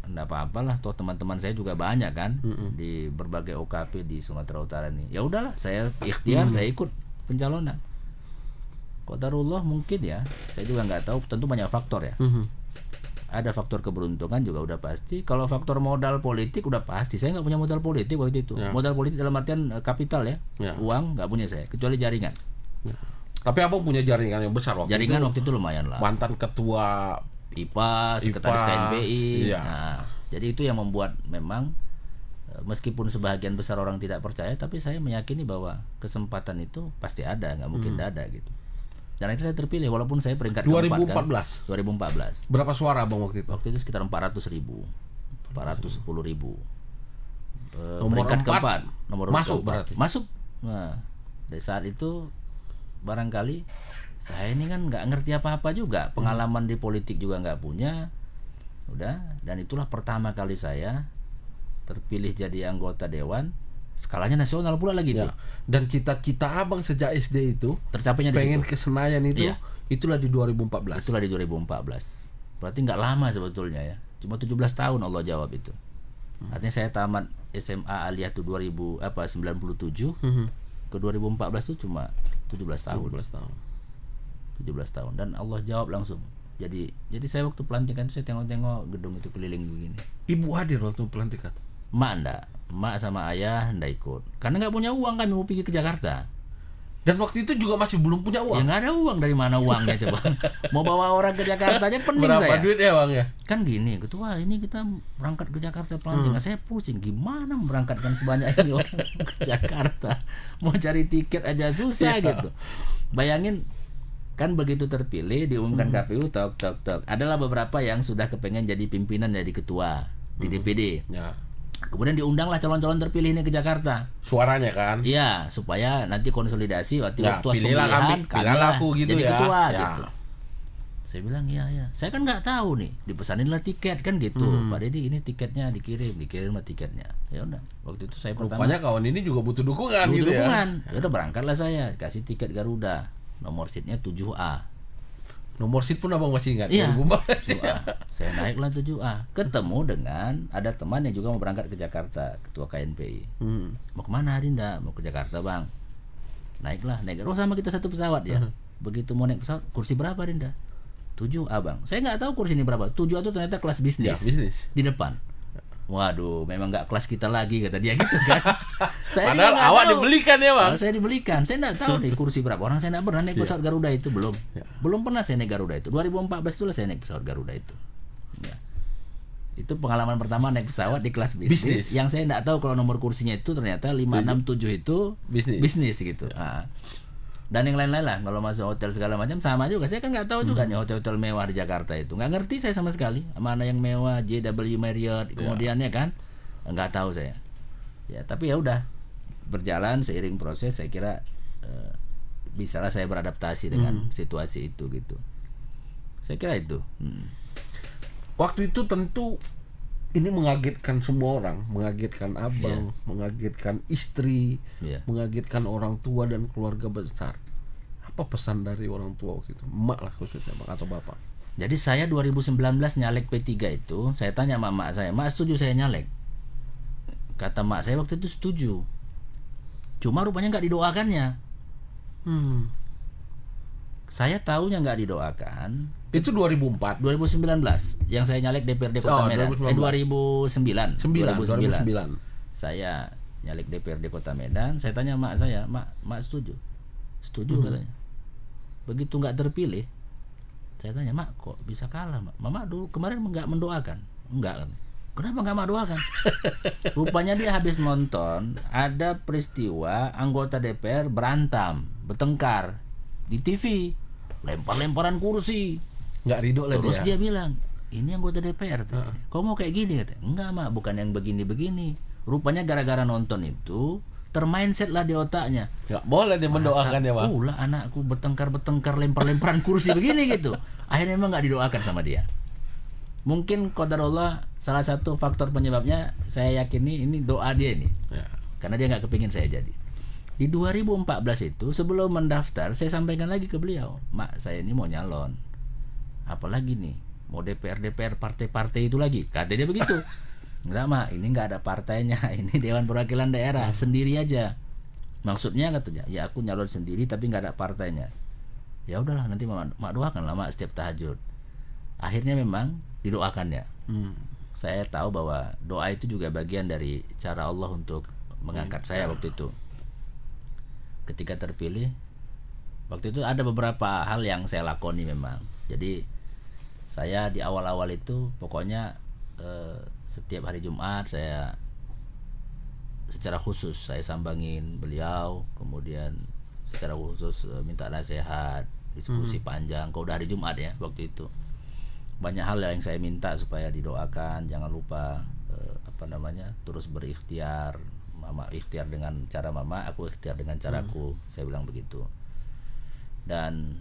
enggak apa-apalah, toh teman-teman saya juga banyak kan di berbagai OKP di Sumatera Utara nih. Ya udahlah, saya ikhtiar, saya ikut pencalonan. Qadarullah mungkin ya, saya juga nggak tahu, tentu banyak faktor ya. Ada faktor keberuntungan juga udah pasti. Kalau faktor modal politik udah pasti. Saya nggak punya modal politik waktu itu. Modal politik dalam artian kapital ya. Uang nggak punya saya, kecuali jaringan. Tapi abang punya jaringan yang besar waktu itu. Waktu itu lumayan lah. Mantan ketua IPA, sekretaris KNPI. Nah, jadi itu yang membuat memang meskipun sebagian besar orang tidak percaya, tapi saya meyakini bahwa kesempatan itu pasti ada, nggak mungkin tidak ada gitu. Dan itu saya terpilih walaupun saya peringkat 2014. Keempat kan. 2014. Berapa suara Bang waktu itu? Waktu itu sekitar 410.000. Peringkat keempat. Masuk berarti. Masuk. Nah, dari saat itu barangkali saya ini kan nggak ngerti apa-apa juga, pengalaman di politik juga nggak punya. Udah, dan itulah pertama kali saya terpilih jadi anggota dewan. Skalanya nasional pula lagi tuh. Dan cita-cita abang sejak SD itu tercapainya di pengen situ. Ke Senayan itu, itulah di 2014. Itulah di 2014. Berarti nggak lama sebetulnya ya. Cuma 17 tahun Allah jawab itu. Artinya saya tamat SMA Aliyah tuh 97. Ke 2014 tuh cuma 17 tahun. 17 tahun dan Allah jawab langsung. Jadi saya waktu pelantikan itu saya tengok-tengok gedung itu keliling begini. Ibu hadir waktu pelantikan? Mak enggak. Mak sama ayah enggak ikut. Karena enggak punya uang, kami mau pergi ke Jakarta. Dan waktu itu juga masih belum punya uang. Ya nggak ada uang, dari mana uangnya coba? Mau bawa orang ke Jakarta aja pening berapa saya. Berapa duit ya bang ya? Kan gini, ketua ini kita berangkat ke Jakarta pelantikan. Saya pusing, gimana memberangkatkan sebanyak ini orang ke Jakarta? Mau cari tiket aja susah gitu. Bayangin, kan begitu terpilih diumumkan KPU, tok. Adalah beberapa yang sudah kepengen jadi pimpinan, jadi ketua di DPD. Ya. Kemudian diundanglah calon-calon terpilih ini ke Jakarta. Suaranya kan? Iya, supaya nanti konsolidasi waktu pemilihan pilihlah aku gitu jadi ya. Ketua gitu. Saya bilang iya. Saya kan nggak tahu nih, dipesaninlah tiket kan gitu. Pak Deddy ini tiketnya dikirim lah tiketnya. Ya udah, waktu itu saya pertama. Rupanya kawan ini juga butuh dukungan gitu ya. Ya udah, berangkatlah saya, kasih tiket Garuda. Nomor seatnya 7A. Nomor seat pun abang masih ingat? Iya, 7A. Saya naiklah 7A. Ketemu dengan ada teman yang juga mau berangkat ke Jakarta, ketua KNPI. Mau kemana Harinda? Mau ke Jakarta bang. Naik sama kita satu pesawat ya. Begitu mau naik pesawat, kursi berapa Harinda? 7A bang. Saya nggak tahu kursi ini berapa. 7A itu ternyata kelas bisnis. Ya, bisnis. Di depan. Waduh, memang nggak kelas kita lagi, kata dia gitu kan. Saya padahal awak tahu. Dibelikan ya bang. Saya dibelikan, saya nggak tahu nih kursi berapa. Orang saya nggak pernah naik pesawat Garuda itu, belum pernah saya naik Garuda itu. 2014 itulah saya naik pesawat Garuda itu. Ya. Itu pengalaman pertama naik pesawat di kelas bisnis. Yang saya nggak tahu kalau nomor kursinya itu ternyata 567 itu bisnis gitu. Nah. Dan yang lain-lain lah, kalau masuk hotel segala macam sama juga. Saya kan nggak tahu juga nih hotel-hotel mewah di Jakarta itu, nggak ngerti saya sama sekali mana yang mewah, JW Marriott, kemudiannya kan nggak tahu saya. Ya tapi ya udah, berjalan seiring proses, saya kira bisalah saya beradaptasi dengan situasi itu gitu. Saya kira itu. Waktu itu tentu ini mengagetkan semua orang, mengagetkan abang, mengagetkan istri, mengagetkan orang tua dan keluarga besar. Apa pesan dari orang tua waktu itu? Emak lah khususnya bang, atau bapak? Jadi saya 2019 nyalek P3 itu, saya tanya sama emak saya, "Mak, setuju saya nyalek?" Kata emak saya waktu itu setuju. Cuma rupanya nggak didoakannya. Saya tahunya nggak didoakan. Itu 2004, 2019 yang saya nyalek DPRD Kota Medan. 2009. Saya nyalek DPRD Kota Medan. Saya tanya mak saya, mak setuju? Setuju katanya. Begitu nggak terpilih, saya tanya, "Mak, kok bisa kalah, Mak? Mama dulu kemarin nggak mendoakan?" "Enggak." "Kenapa nggak mak doakan?" Rupanya dia habis nonton ada peristiwa anggota DPR berantem, bertengkar di TV, lempar-lemparan kursi. Nggak ridho lah. Terus dia bilang, "Ini anggota DPR, kok mau kayak gini?" Katanya. "Enggak mak, bukan yang begini-begini." Rupanya gara-gara nonton itu termindset lah di otaknya. Nggak boleh dia mendoakan ya bang. Lah anakku bertengkar lempar-lemparan kursi begini gitu. Akhirnya memang nggak didoakan sama dia. Mungkin qadarullah salah satu faktor penyebabnya, saya yakini ini doa dia ini. Karena dia nggak kepingin saya jadi. Di 2014 itu sebelum mendaftar, saya sampaikan lagi ke beliau, "Mak, saya ini mau nyalon. Apalagi nih, mau DPR partai-partai itu lagi." Kata dia begitu. "Enggak mak, ini nggak ada partainya, ini Dewan Perwakilan Daerah, sendiri aja." Maksudnya katanya, "Ya aku nyalon sendiri tapi nggak ada partainya." "Ya udahlah, nanti mak doakan lah mak setiap tahajud." Akhirnya memang didoakannya. Saya tahu bahwa doa itu juga bagian dari cara Allah untuk mengangkat saya waktu itu. Ketika terpilih, waktu itu ada beberapa hal yang saya lakoni memang. Jadi saya di awal-awal itu pokoknya setiap hari Jumat saya secara khusus saya sambangin beliau, kemudian secara khusus minta nasihat, diskusi panjang. Kalau udah hari Jumat ya waktu itu, banyak hal yang saya minta supaya didoakan. Jangan lupa terus berikhtiar. Mama ikhtiar dengan cara mama, aku ikhtiar dengan caraku. Saya bilang begitu. Dan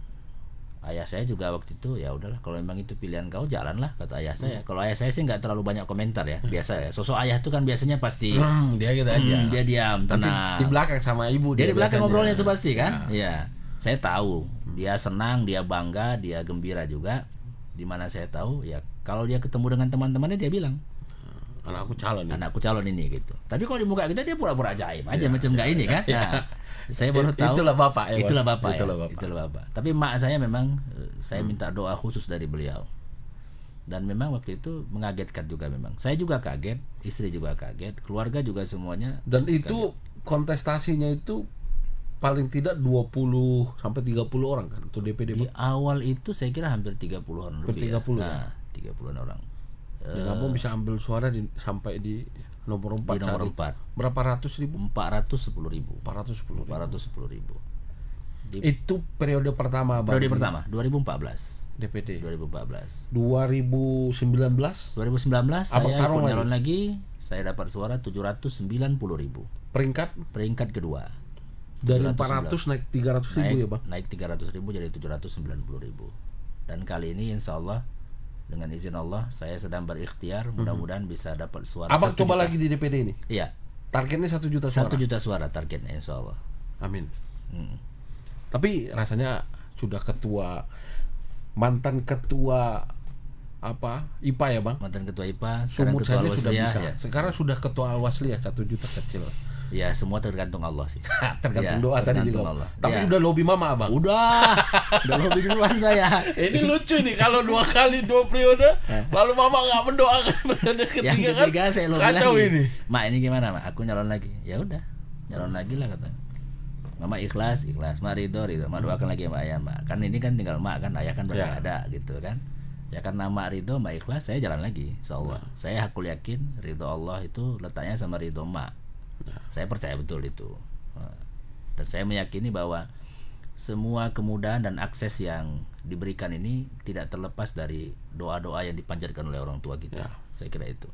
ayah saya juga waktu itu, "Ya udahlah, kalau memang itu pilihan kau, jalanlah," kata ayah saya. Kalau ayah saya sih nggak terlalu banyak komentar ya, biasa ya. Sosok ayah itu kan biasanya pasti dia gitu aja. Dia diam, tenang. Di belakang sama ibu dia di belakang ngobrolnya itu pasti kan. Iya. Saya tahu dia senang, dia bangga, dia gembira juga. Di mana saya tahu ya, kalau dia ketemu dengan teman-temannya dia bilang, anakku calon ini gitu. Tapi kalau di muka kita dia pura-pura ajaib aja, macam nggak ini kan. Nah, saya baru tahu itulah bapak. Tapi mak saya memang saya minta doa khusus dari beliau. Dan memang waktu itu mengagetkan juga memang. Saya juga kaget, istri juga kaget, keluarga juga semuanya. Dan itu kaget. Kontestasinya itu paling tidak 20 sampai 30 orang kan untuk DPD. Di awal itu saya kira hampir 30 orang lebih. 30 ya. 30-an orang. Ya, Abang bisa ambil suara sampai di nomor 4. Di nomor 4. Berapa ratus ribu? 410 ribu. Itu periode pertama Abang. Periode pertama 2014. DPD 2014. 2019 saya ikut nyalon lagi, saya dapat suara 790 ribu. Peringkat kedua. Dari 400 naik 300 ribu ya Bang? Naik 300 ribu jadi 790 ribu. Dan kali ini insya Allah dengan izin Allah saya sedang berikhtiar, mudah-mudahan bisa dapat suara. Abang coba lagi di DPD ini? Iya. Targetnya 1 juta suara? 1 juta suara targetnya insya Allah. Amin. Tapi rasanya sudah mantan ketua IPA ya Bang? Mantan ketua IPA, sekarang ketua Alwasliyah sudah bisa. Ya. Sekarang sudah ketua Alwasliyah 1 juta kecil. Ya semua tergantung Allah sih. Tergantung doa tadi juga. Allah. Tapi udah lobby mama Abang? Udah lobby duluan saya. Ini lucu nih kalau 2 kali 2 periode lalu mama nggak mendoakan periode ketiga. Yang ketiga kan? Saya lobby Kacau lagi. Ini. Mak ini gimana Mak? Aku nyalon lagi. Ya udah nyalon lagi lah katanya. Mama ikhlas, Mak ridho. Mak doakan lagi sama ayah Mak. Kan ini kan tinggal Mak kan, ayah kan udah ada gitu kan. Ya karena Mak ridho, Mak ikhlas, saya jalan lagi insyaallah. Saya hakul yakin ridho Allah itu letaknya sama ridho Mak. Saya percaya betul itu. Dan saya meyakini bahwa semua kemudahan dan akses yang diberikan ini tidak terlepas dari doa-doa yang dipanjatkan oleh orang tua kita. Saya kira itu.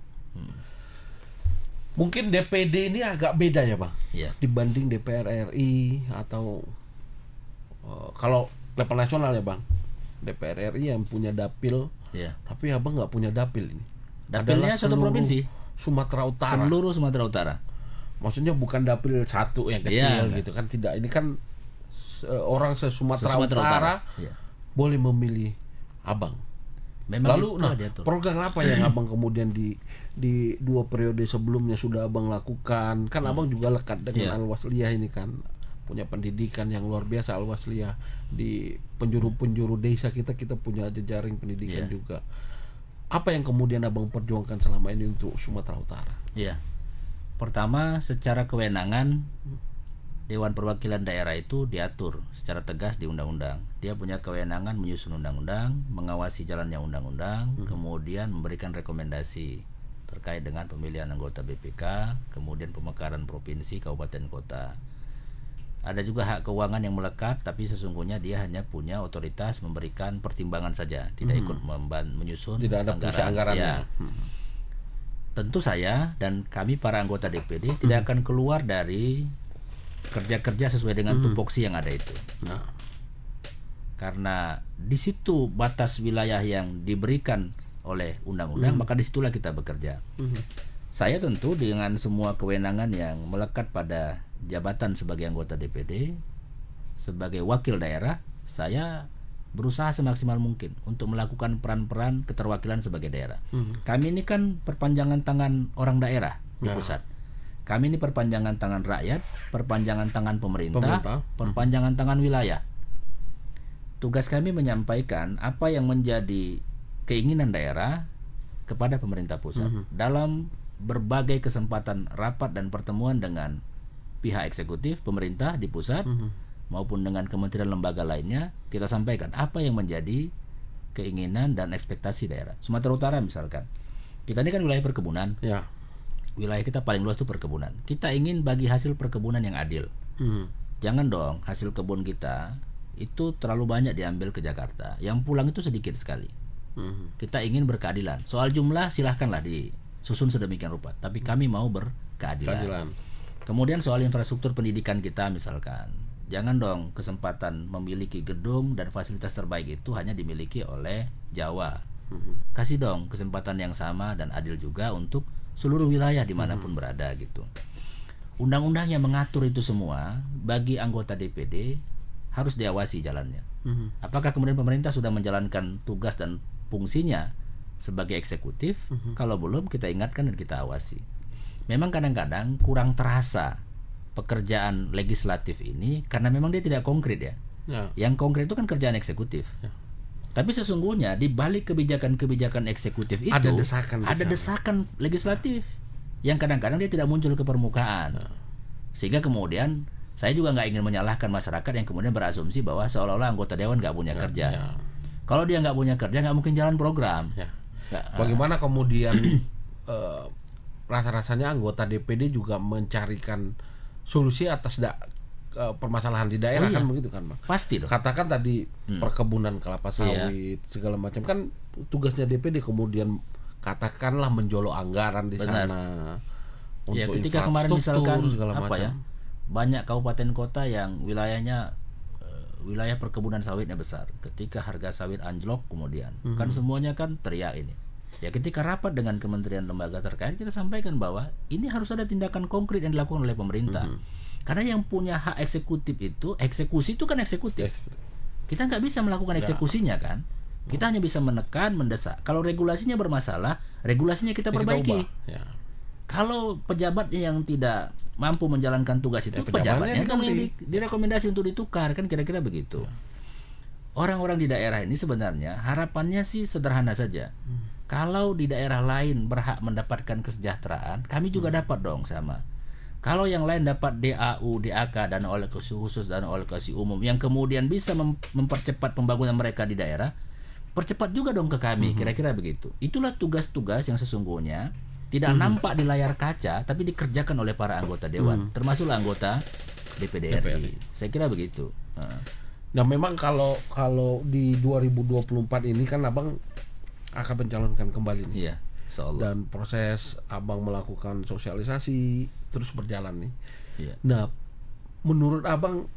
Mungkin DPD ini agak beda ya Bang, dibanding DPR RI atau kalau level nasional ya Bang. DPR RI yang punya dapil, tapi Abang nggak punya dapil ini. Dapilnya satu provinsi, Sumatera Utara. Seluruh Sumatera Utara. Maksudnya bukan dapil satu yang kecil gitu kan, tidak. Ini kan orang se-Sumatera Utara boleh memilih Abang. Memang lalu program apa yang Abang kemudian di 2 periode sebelumnya sudah Abang lakukan? Kan Abang juga lekat dengan Alwasliyah ini kan, punya pendidikan yang luar biasa. Alwasliyah di penjuru-penjuru desa kita punya jejaring pendidikan juga. Apa yang kemudian Abang perjuangkan selama ini untuk Sumatera Utara? Pertama, secara kewenangan Dewan Perwakilan Daerah itu diatur secara tegas di undang-undang. Dia punya kewenangan menyusun undang-undang, mengawasi jalannya undang-undang, kemudian memberikan rekomendasi terkait dengan pemilihan anggota BPK, kemudian pemekaran provinsi, kabupaten, kota. Ada juga hak keuangan yang melekat, tapi sesungguhnya dia hanya punya otoritas memberikan pertimbangan saja, tidak ikut menyusun. Tidak ada pusat anggarannya. Tentu saya dan kami para anggota DPD tidak akan keluar dari kerja-kerja sesuai dengan tupoksi yang ada itu. Karena di situ batas wilayah yang diberikan oleh undang-undang, maka disitulah kita bekerja. Saya tentu dengan semua kewenangan yang melekat pada jabatan sebagai anggota DPD, sebagai wakil daerah, saya berusaha semaksimal mungkin untuk melakukan peran-peran keterwakilan sebagai daerah. Kami ini kan perpanjangan tangan orang daerah di pusat. Kami ini perpanjangan tangan rakyat, perpanjangan tangan pemerintah, perpanjangan tangan wilayah. Tugas kami menyampaikan apa yang menjadi keinginan daerah kepada pemerintah pusat. Dalam berbagai kesempatan rapat dan pertemuan dengan pihak eksekutif, pemerintah di pusat, maupun dengan kementerian lembaga lainnya, kita sampaikan apa yang menjadi keinginan dan ekspektasi daerah. Sumatera Utara misalkan, kita ini kan wilayah perkebunan. Wilayah kita paling luas itu perkebunan. Kita ingin bagi hasil perkebunan yang adil. Jangan dong hasil kebun kita itu terlalu banyak diambil ke Jakarta, yang pulang itu sedikit sekali. Kita ingin berkeadilan. Soal jumlah silahkanlah disusun sedemikian rupa, tapi kami mau berkeadilan. Kemudian soal infrastruktur pendidikan kita misalkan, jangan dong kesempatan memiliki gedung dan fasilitas terbaik itu hanya dimiliki oleh Jawa. Kasih dong kesempatan yang sama dan adil juga untuk seluruh wilayah dimanapun berada gitu. Undang-undang yang mengatur itu semua bagi anggota DPD harus diawasi jalannya. Apakah kemudian pemerintah sudah menjalankan tugas dan fungsinya sebagai eksekutif? Kalau belum, kita ingatkan dan kita awasi. Memang kadang-kadang kurang terasa pekerjaan legislatif ini karena memang dia tidak konkret ya. Yang konkret itu kan kerjaan eksekutif. Tapi sesungguhnya di balik kebijakan-kebijakan eksekutif itu ada desakan legislatif yang kadang-kadang dia tidak muncul ke permukaan. Sehingga kemudian Saya juga nggak ingin menyalahkan masyarakat yang kemudian berasumsi bahwa seolah-olah anggota dewan nggak punya kerja. Ya. Kalau dia nggak punya kerja, nggak mungkin jalan program. Ya. Bagaimana kemudian rasa-rasanya anggota DPD juga mencarikan solusi atas permasalahan di daerah kan begitu kan, Bang? Pasti dong. Katakan tadi perkebunan kelapa sawit segala macam kan tugasnya DPD, kemudian katakanlah menjolok anggaran di sana untuk ketika kemarin misalkan segala macam. Ya? Banyak kabupaten kota yang wilayahnya wilayah perkebunan sawitnya besar. Ketika harga sawit anjlok kemudian kan semuanya kan teriak ini. Ya ketika rapat dengan kementerian lembaga terkait kita sampaikan bahwa ini harus ada tindakan konkret yang dilakukan oleh pemerintah. Karena yang punya hak eksekutif itu, eksekusi itu kan eksekutif. Kita nggak bisa melakukan eksekusinya kan. Kita hanya bisa menekan, mendesak. Kalau regulasinya bermasalah, regulasinya kita perbaiki. Kalau pejabatnya yang tidak mampu menjalankan tugas itu, pejabatnya kan yang direkomendasi untuk ditukar, kan kira-kira begitu. Orang-orang di daerah ini sebenarnya harapannya sih sederhana saja. Kalau di daerah lain berhak mendapatkan kesejahteraan, kami juga dapat dong sama. Kalau yang lain dapat DAU, DAK, dana alokasi khusus, dana alokasi umum, yang kemudian bisa mempercepat pembangunan mereka di daerah, percepat juga dong ke kami, kira-kira begitu. Itulah tugas-tugas yang sesungguhnya tidak nampak di layar kaca, tapi dikerjakan oleh para anggota dewan, termasuklah anggota DPD RI. Saya kira begitu. Nah, memang kalau di 2024 ini kan Abang akan mencalonkan kembali nih. Iya, insyaallah. Dan proses Abang melakukan sosialisasi terus berjalan nih. Iya. Nah, menurut Abang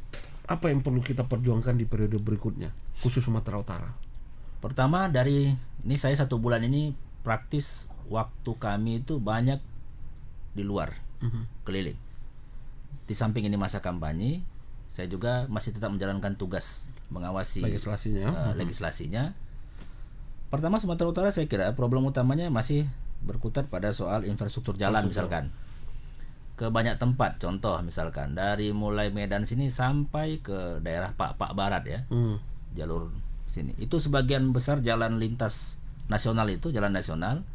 apa yang perlu kita perjuangkan di periode berikutnya, khusus Sumatera Utara? Pertama dari ini saya 1 bulan ini praktis waktu kami itu banyak di luar, keliling. Di samping ini masa kampanye, saya juga masih tetap menjalankan tugas mengawasi legislasinya. Pertama Sumatera Utara saya kira problem utamanya masih berkutat pada soal infrastruktur jalan misalkan. Ke banyak tempat, contoh misalkan dari mulai Medan sini sampai ke daerah Pak Barat ya. Jalur sini. Itu sebagian besar jalan lintas nasional itu, jalan nasional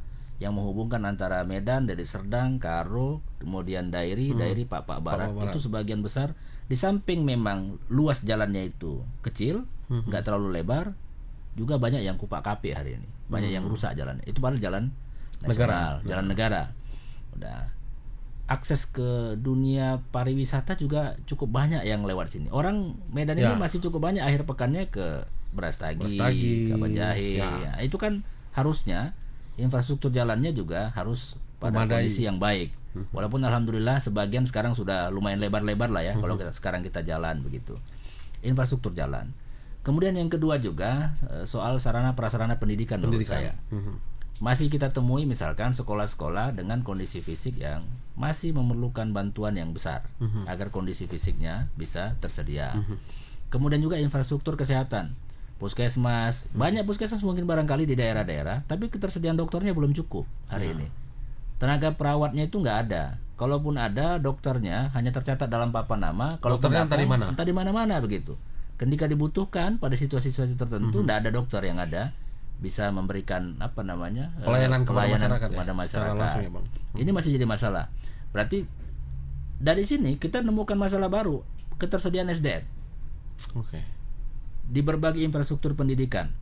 yang menghubungkan antara Medan dari Serdang, Karo, kemudian Dairi Pak Barat. Itu sebagian besar di samping memang luas jalannya itu kecil, nggak terlalu lebar, juga banyak yang kupak kapik hari ini, banyak yang rusak jalannya. Itu padahal jalan nasional, jalan negara. Udah akses ke dunia pariwisata juga cukup banyak yang lewat sini. Orang Medan ini masih cukup banyak akhir pekannya ke Brastagi, Kabanjahe. Ya, itu kan harusnya infrastruktur jalannya juga harus pada kondisi yang baik. Walaupun alhamdulillah sebagian sekarang sudah lumayan lebar-lebar lah ya, kalau sekarang kita jalan begitu. Infrastruktur jalan. Kemudian yang kedua juga soal sarana prasarana pendidikan. Menurut saya. Masih kita temui misalkan sekolah-sekolah dengan kondisi fisik yang masih memerlukan bantuan yang besar agar kondisi fisiknya bisa tersedia. Kemudian juga infrastruktur kesehatan. Puskesmas, banyak puskesmas mungkin barangkali di daerah-daerah, tapi ketersediaan dokternya belum cukup hari ini. Tenaga perawatnya itu nggak ada. Kalaupun ada, dokternya hanya tercatat dalam papan nama. Kalau dokternya entah di mana-mana begitu. Ketika dibutuhkan pada situasi-situasi tertentu, nggak ada dokter yang ada bisa memberikan pelayanan kepada masyarakat. Langsung, ya, Bang. Ini masih jadi masalah. Berarti dari sini kita nemukan masalah baru, ketersediaan SDM. Di berbagai infrastruktur pendidikan,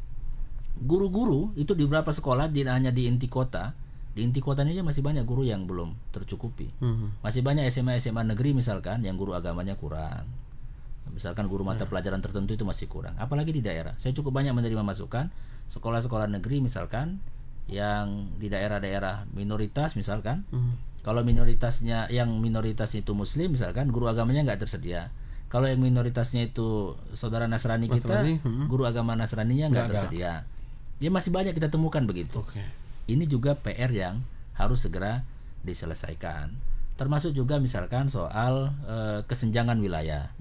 guru-guru itu di beberapa sekolah, tidak hanya di inti kota. Di inti kota ini masih banyak guru yang belum tercukupi. Masih banyak SMA negeri misalkan yang guru agamanya kurang. Misalkan guru mata pelajaran tertentu itu masih kurang. Apalagi di daerah. Saya cukup banyak menerima masukan sekolah-sekolah negeri misalkan yang di daerah-daerah minoritas misalkan. Kalau minoritasnya itu Muslim misalkan, guru agamanya nggak tersedia. Kalau yang minoritasnya itu saudara Nasrani kita, guru agama Nasraninya nggak tersedia. Ya masih banyak kita temukan begitu. Ini juga PR yang harus segera diselesaikan. Termasuk juga misalkan soal kesenjangan wilayah.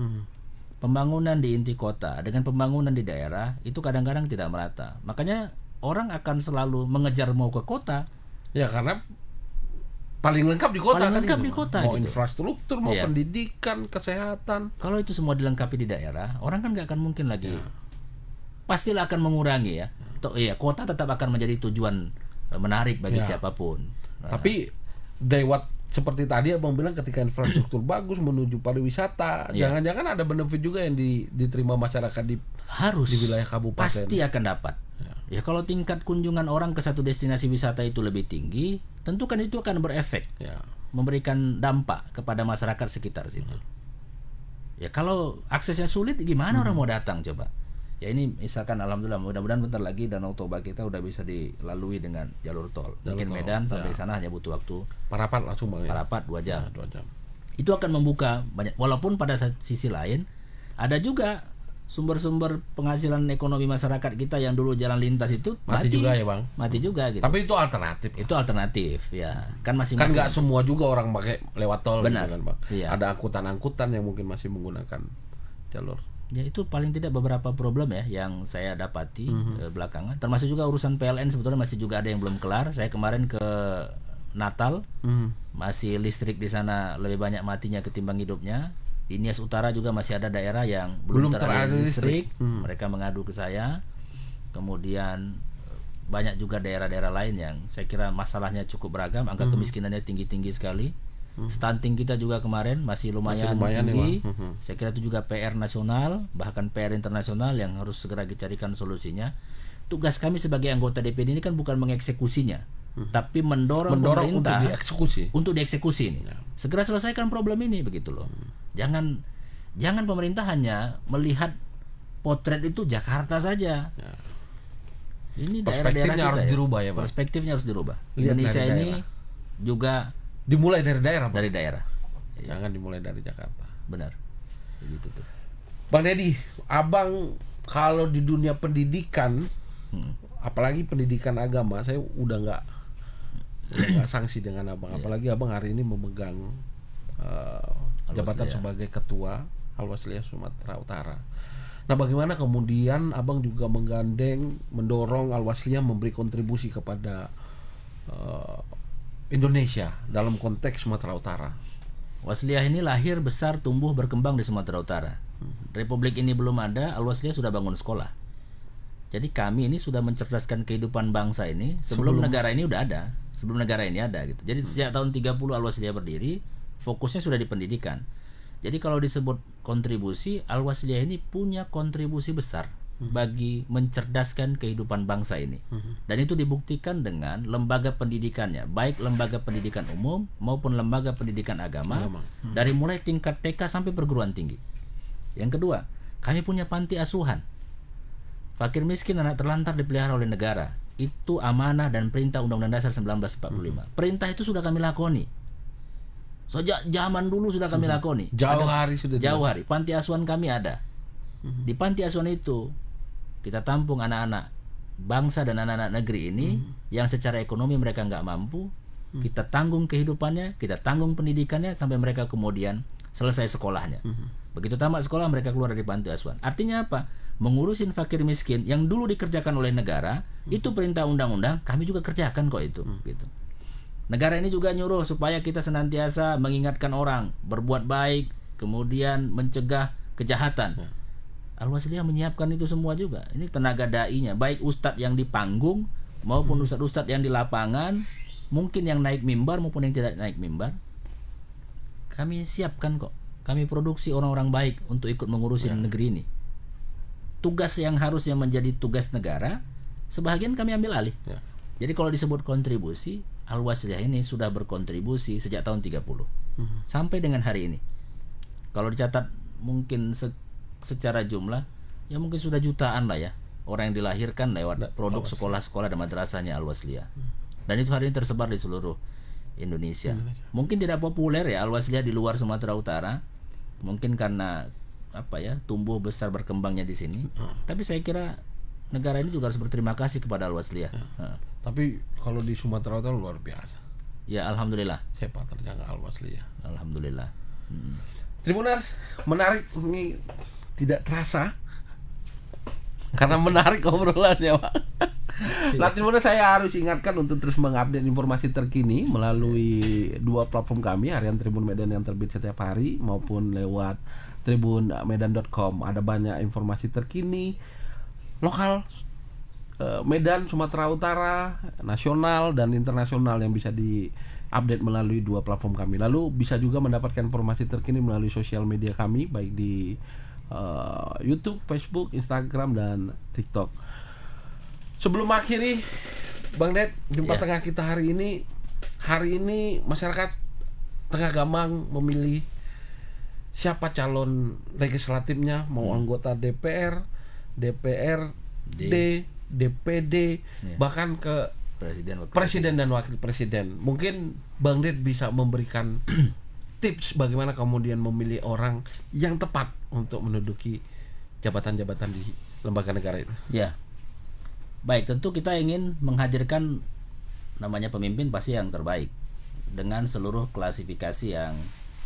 Pembangunan di inti kota dengan pembangunan di daerah itu kadang-kadang tidak merata. Makanya orang akan selalu mengejar mau ke kota. Ya karena paling lengkap di kota. Mau gitu. Infrastruktur, mau pendidikan, kesehatan. Kalau itu semua dilengkapi di daerah, orang kan nggak akan mungkin lagi. Pastilah akan mengurangi ya. Kota tetap akan menjadi tujuan menarik bagi siapapun. Tapi seperti tadi Abang bilang, ketika infrastruktur bagus menuju pariwisata, jangan-jangan ada benefit juga yang diterima masyarakat di wilayah kabupaten. Pasti akan dapat. Ya kalau tingkat kunjungan orang ke satu destinasi wisata itu lebih tinggi, tentu kan itu akan berefek, memberikan dampak kepada masyarakat sekitar situ. Ya kalau aksesnya sulit, gimana orang mau datang coba? Ya ini misalkan alhamdulillah, mudah-mudahan bentar lagi Danau Toba kita udah bisa dilalui dengan jalur tol. Mungkin Medan sampai sana hanya butuh waktu Parapat langsung Bang. Parapat 2 jam. 2 jam. Itu akan membuka banyak, walaupun pada sisi lain ada juga sumber-sumber penghasilan ekonomi masyarakat kita yang dulu jalan lintas itu mati juga ya Bang. Mati juga gitu. Tapi itu alternatif. Itu alternatif ya. Kan Kan nggak semua juga orang pakai lewat tol. Benar. Gitu kan, Bang. Iya. Ada angkutan-angkutan yang mungkin masih menggunakan jalur. Ya itu paling tidak beberapa problem ya yang saya dapati belakangan. Termasuk juga urusan PLN sebetulnya masih juga ada yang belum kelar. Saya kemarin ke Natal, masih listrik di sana lebih banyak matinya ketimbang hidupnya. Di Nias Utara juga masih ada daerah yang belum teraliri listrik. Mereka mengadu ke saya. Kemudian banyak juga daerah-daerah lain yang saya kira masalahnya cukup beragam. Angka kemiskinannya tinggi-tinggi sekali. Stunting kita juga kemarin masih lumayan tinggi. Saya kira itu juga PR nasional, bahkan PR internasional yang harus segera dicarikan solusinya. Tugas kami sebagai anggota DPD ini kan bukan mengeksekusinya, tapi mendorong pemerintah untuk dieksekusi ini. Segera selesaikan problem ini, begitu loh. Jangan pemerintah hanya melihat potret itu Jakarta saja. Ini daerah-daerah kita harus dirubah ya, Pak. Perspektifnya harus dirubah. Indonesia ini juga dimulai dari daerah, Pak. Dari daerah. Jangan dimulai dari Jakarta. Benar. Begitu tuh. Bang Deddy, Abang kalau di dunia pendidikan, apalagi pendidikan agama, saya udah nggak sanksi dengan Abang. Apalagi Abang hari ini memegang jabatan sebagai ketua Al-Wasliyah Sumatera Utara. Nah, bagaimana kemudian Abang juga mendorong Al-Wasliyah memberi kontribusi kepada Indonesia dalam konteks Sumatera Utara? Wasliyah ini lahir, besar, tumbuh, berkembang di Sumatera Utara. Republik ini belum ada, Al-Wasliyah sudah bangun sekolah. Jadi kami ini sudah mencerdaskan kehidupan bangsa ini sebelum negara ini udah ada. Sebelum negara ini ada gitu. Jadi sejak tahun 30 Al-Wasliyah berdiri, fokusnya sudah di pendidikan. Jadi kalau disebut kontribusi, Al-Wasliyah ini punya kontribusi besar bagi mencerdaskan kehidupan bangsa ini. Dan itu dibuktikan dengan lembaga pendidikannya, baik lembaga pendidikan umum maupun lembaga pendidikan agama, dari mulai tingkat TK sampai perguruan tinggi. Yang kedua, kami punya panti asuhan. Fakir miskin anak terlantar dipelihara oleh negara. Itu amanah dan perintah Undang-Undang Dasar 1945. Perintah itu sudah kami lakoni. Sejak zaman dulu sudah kami lakoni. Jauh hari. Panti asuhan kami ada. Di panti asuhan itu kita tampung anak-anak bangsa dan anak-anak negeri ini yang secara ekonomi mereka nggak mampu. Kita tanggung kehidupannya, kita tanggung pendidikannya sampai mereka kemudian selesai sekolahnya. Begitu tamat sekolah mereka keluar dari panti asuhan. Artinya apa? Mengurusin fakir miskin yang dulu dikerjakan oleh negara, itu perintah undang-undang, kami juga kerjakan kok itu. Gitu. Negara ini juga nyuruh supaya kita senantiasa mengingatkan orang berbuat baik, kemudian mencegah kejahatan. Al-Wasliyah menyiapkan itu semua juga. Ini tenaga dai-nya, baik ustadz yang di panggung maupun ustadz-ustadz yang di lapangan, mungkin yang naik mimbar maupun yang tidak naik mimbar. Kami siapkan kok. Kami produksi orang-orang baik untuk ikut mengurusi negeri ini. Tugas yang harusnya menjadi tugas negara, sebahagian kami ambil alih. Jadi kalau disebut kontribusi, Al-Wasliyah ini sudah berkontribusi sejak tahun 30 sampai dengan hari ini. Kalau dicatat mungkin secara jumlah, ya mungkin sudah jutaan lah ya orang yang dilahirkan lewat produk sekolah-sekolah dan madrasahnya Al-Wasliyah. Dan itu hari ini tersebar di seluruh Indonesia. Mungkin tidak populer ya Al-Wasliyah di luar Sumatera Utara, mungkin karena tumbuh besar berkembangnya di sini. Tapi saya kira negara ini juga harus berterima kasih kepada Al-Wasliyah. Tapi kalau di Sumatera Utara luar biasa. Ya alhamdulillah. Sepak terjaga Al-Wasliyah. Alhamdulillah. Tribuners, menarik ini tidak terasa karena menarik obrolannya, Pak. Nah, Tribuners, saya harus ingatkan untuk terus mengupdate informasi terkini melalui dua platform kami, Harian Tribun Medan yang terbit setiap hari maupun lewat tribunmedan.com. Ada banyak informasi terkini lokal Medan, Sumatera Utara, nasional dan internasional yang bisa diupdate melalui 2 platform kami. Lalu bisa juga mendapatkan informasi terkini melalui sosial media kami baik di YouTube, Facebook, Instagram dan TikTok. Sebelum akhiri, Bang Ded, jumpa tengah kita hari ini masyarakat Tengah Gambang memilih siapa calon legislatifnya, mau anggota DPR, DPRD, DPD, bahkan ke presiden dan wakil presiden. Mungkin Bang Ded bisa memberikan tips bagaimana kemudian memilih orang yang tepat untuk menduduki jabatan-jabatan di lembaga negara itu. Ya, baik, tentu kita ingin menghadirkan namanya pemimpin pasti yang terbaik dengan seluruh klasifikasi yang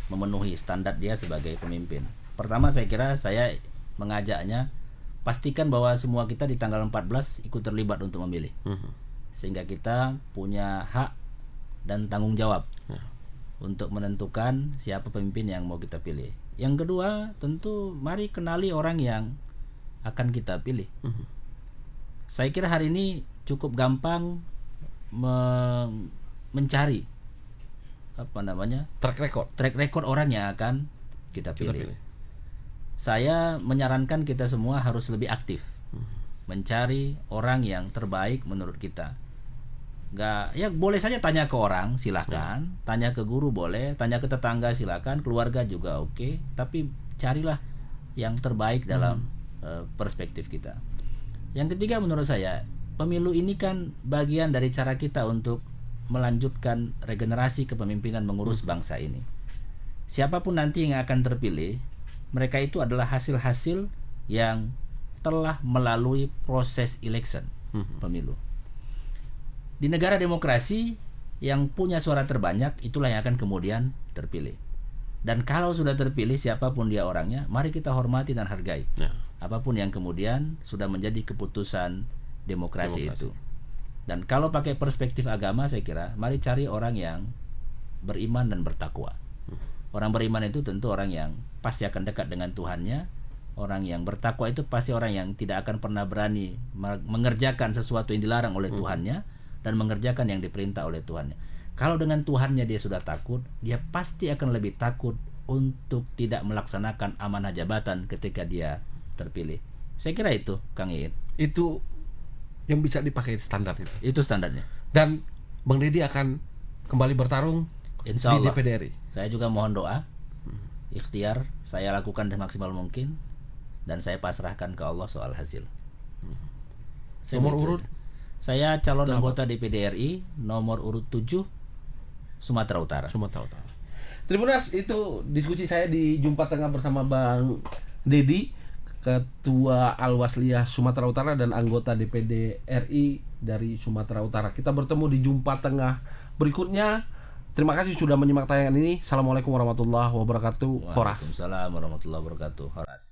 memenuhi standar dia sebagai pemimpin. Pertama, saya kira saya mengajaknya pastikan bahwa semua kita di tanggal 14 ikut terlibat untuk memilih. Sehingga kita punya hak dan tanggung jawab untuk menentukan siapa pemimpin yang mau kita pilih. Yang kedua, tentu mari kenali orang yang akan kita pilih. Saya kira hari ini cukup gampang mencari track record orang yang akan kita pilih. Saya menyarankan kita semua harus lebih aktif mencari orang yang terbaik menurut kita. Nggak, ya boleh saja tanya ke orang, silakan. Tanya ke guru boleh, tanya ke tetangga silakan, keluarga juga oke. Tapi carilah yang terbaik dalam perspektif kita. Yang ketiga, menurut saya pemilu ini kan bagian dari cara kita untuk melanjutkan regenerasi kepemimpinan mengurus bangsa ini. Siapapun nanti yang akan terpilih, mereka itu adalah hasil-hasil yang telah melalui proses election, pemilu. Di negara demokrasi, yang punya suara terbanyak itulah yang akan kemudian terpilih. Dan kalau sudah terpilih siapapun dia orangnya, mari kita hormati dan hargai apapun yang kemudian sudah menjadi keputusan demokrasi itu. Dan kalau pakai perspektif agama, saya kira mari cari orang yang beriman dan bertakwa. Orang beriman itu tentu orang yang pasti akan dekat dengan Tuhannya. Orang yang bertakwa itu pasti orang yang tidak akan pernah berani mengerjakan sesuatu yang dilarang oleh Tuhannya dan mengerjakan yang diperintah oleh Tuhannya. Kalau dengan Tuhannya dia sudah takut, dia pasti akan lebih takut untuk tidak melaksanakan amanah jabatan ketika dia terpilih. Saya kira itu, Kang Iin. Itu yang bisa dipakai standar itu. Itu standarnya. Dan Bang Deddy akan kembali bertarung Insya Allah, di DPD RI. Saya juga mohon doa, ikhtiar saya lakukan semaksimal mungkin, dan saya pasrahkan ke Allah soal hasil. Nomor urut? Saya calon anggota DPD RI nomor urut 7 Sumatera Utara. Tribuners, itu diskusi saya di Jumpa Tengah bersama Bang Deddy, Ketua Al-Wasliyah Sumatera Utara dan anggota DPD RI dari Sumatera Utara. Kita bertemu di Jumpa Tengah berikutnya. Terima kasih sudah menyimak tayangan ini. Assalamualaikum warahmatullahi wabarakatuh. Waalaikumsalam warahmatullahi wabarakatuh. Horas.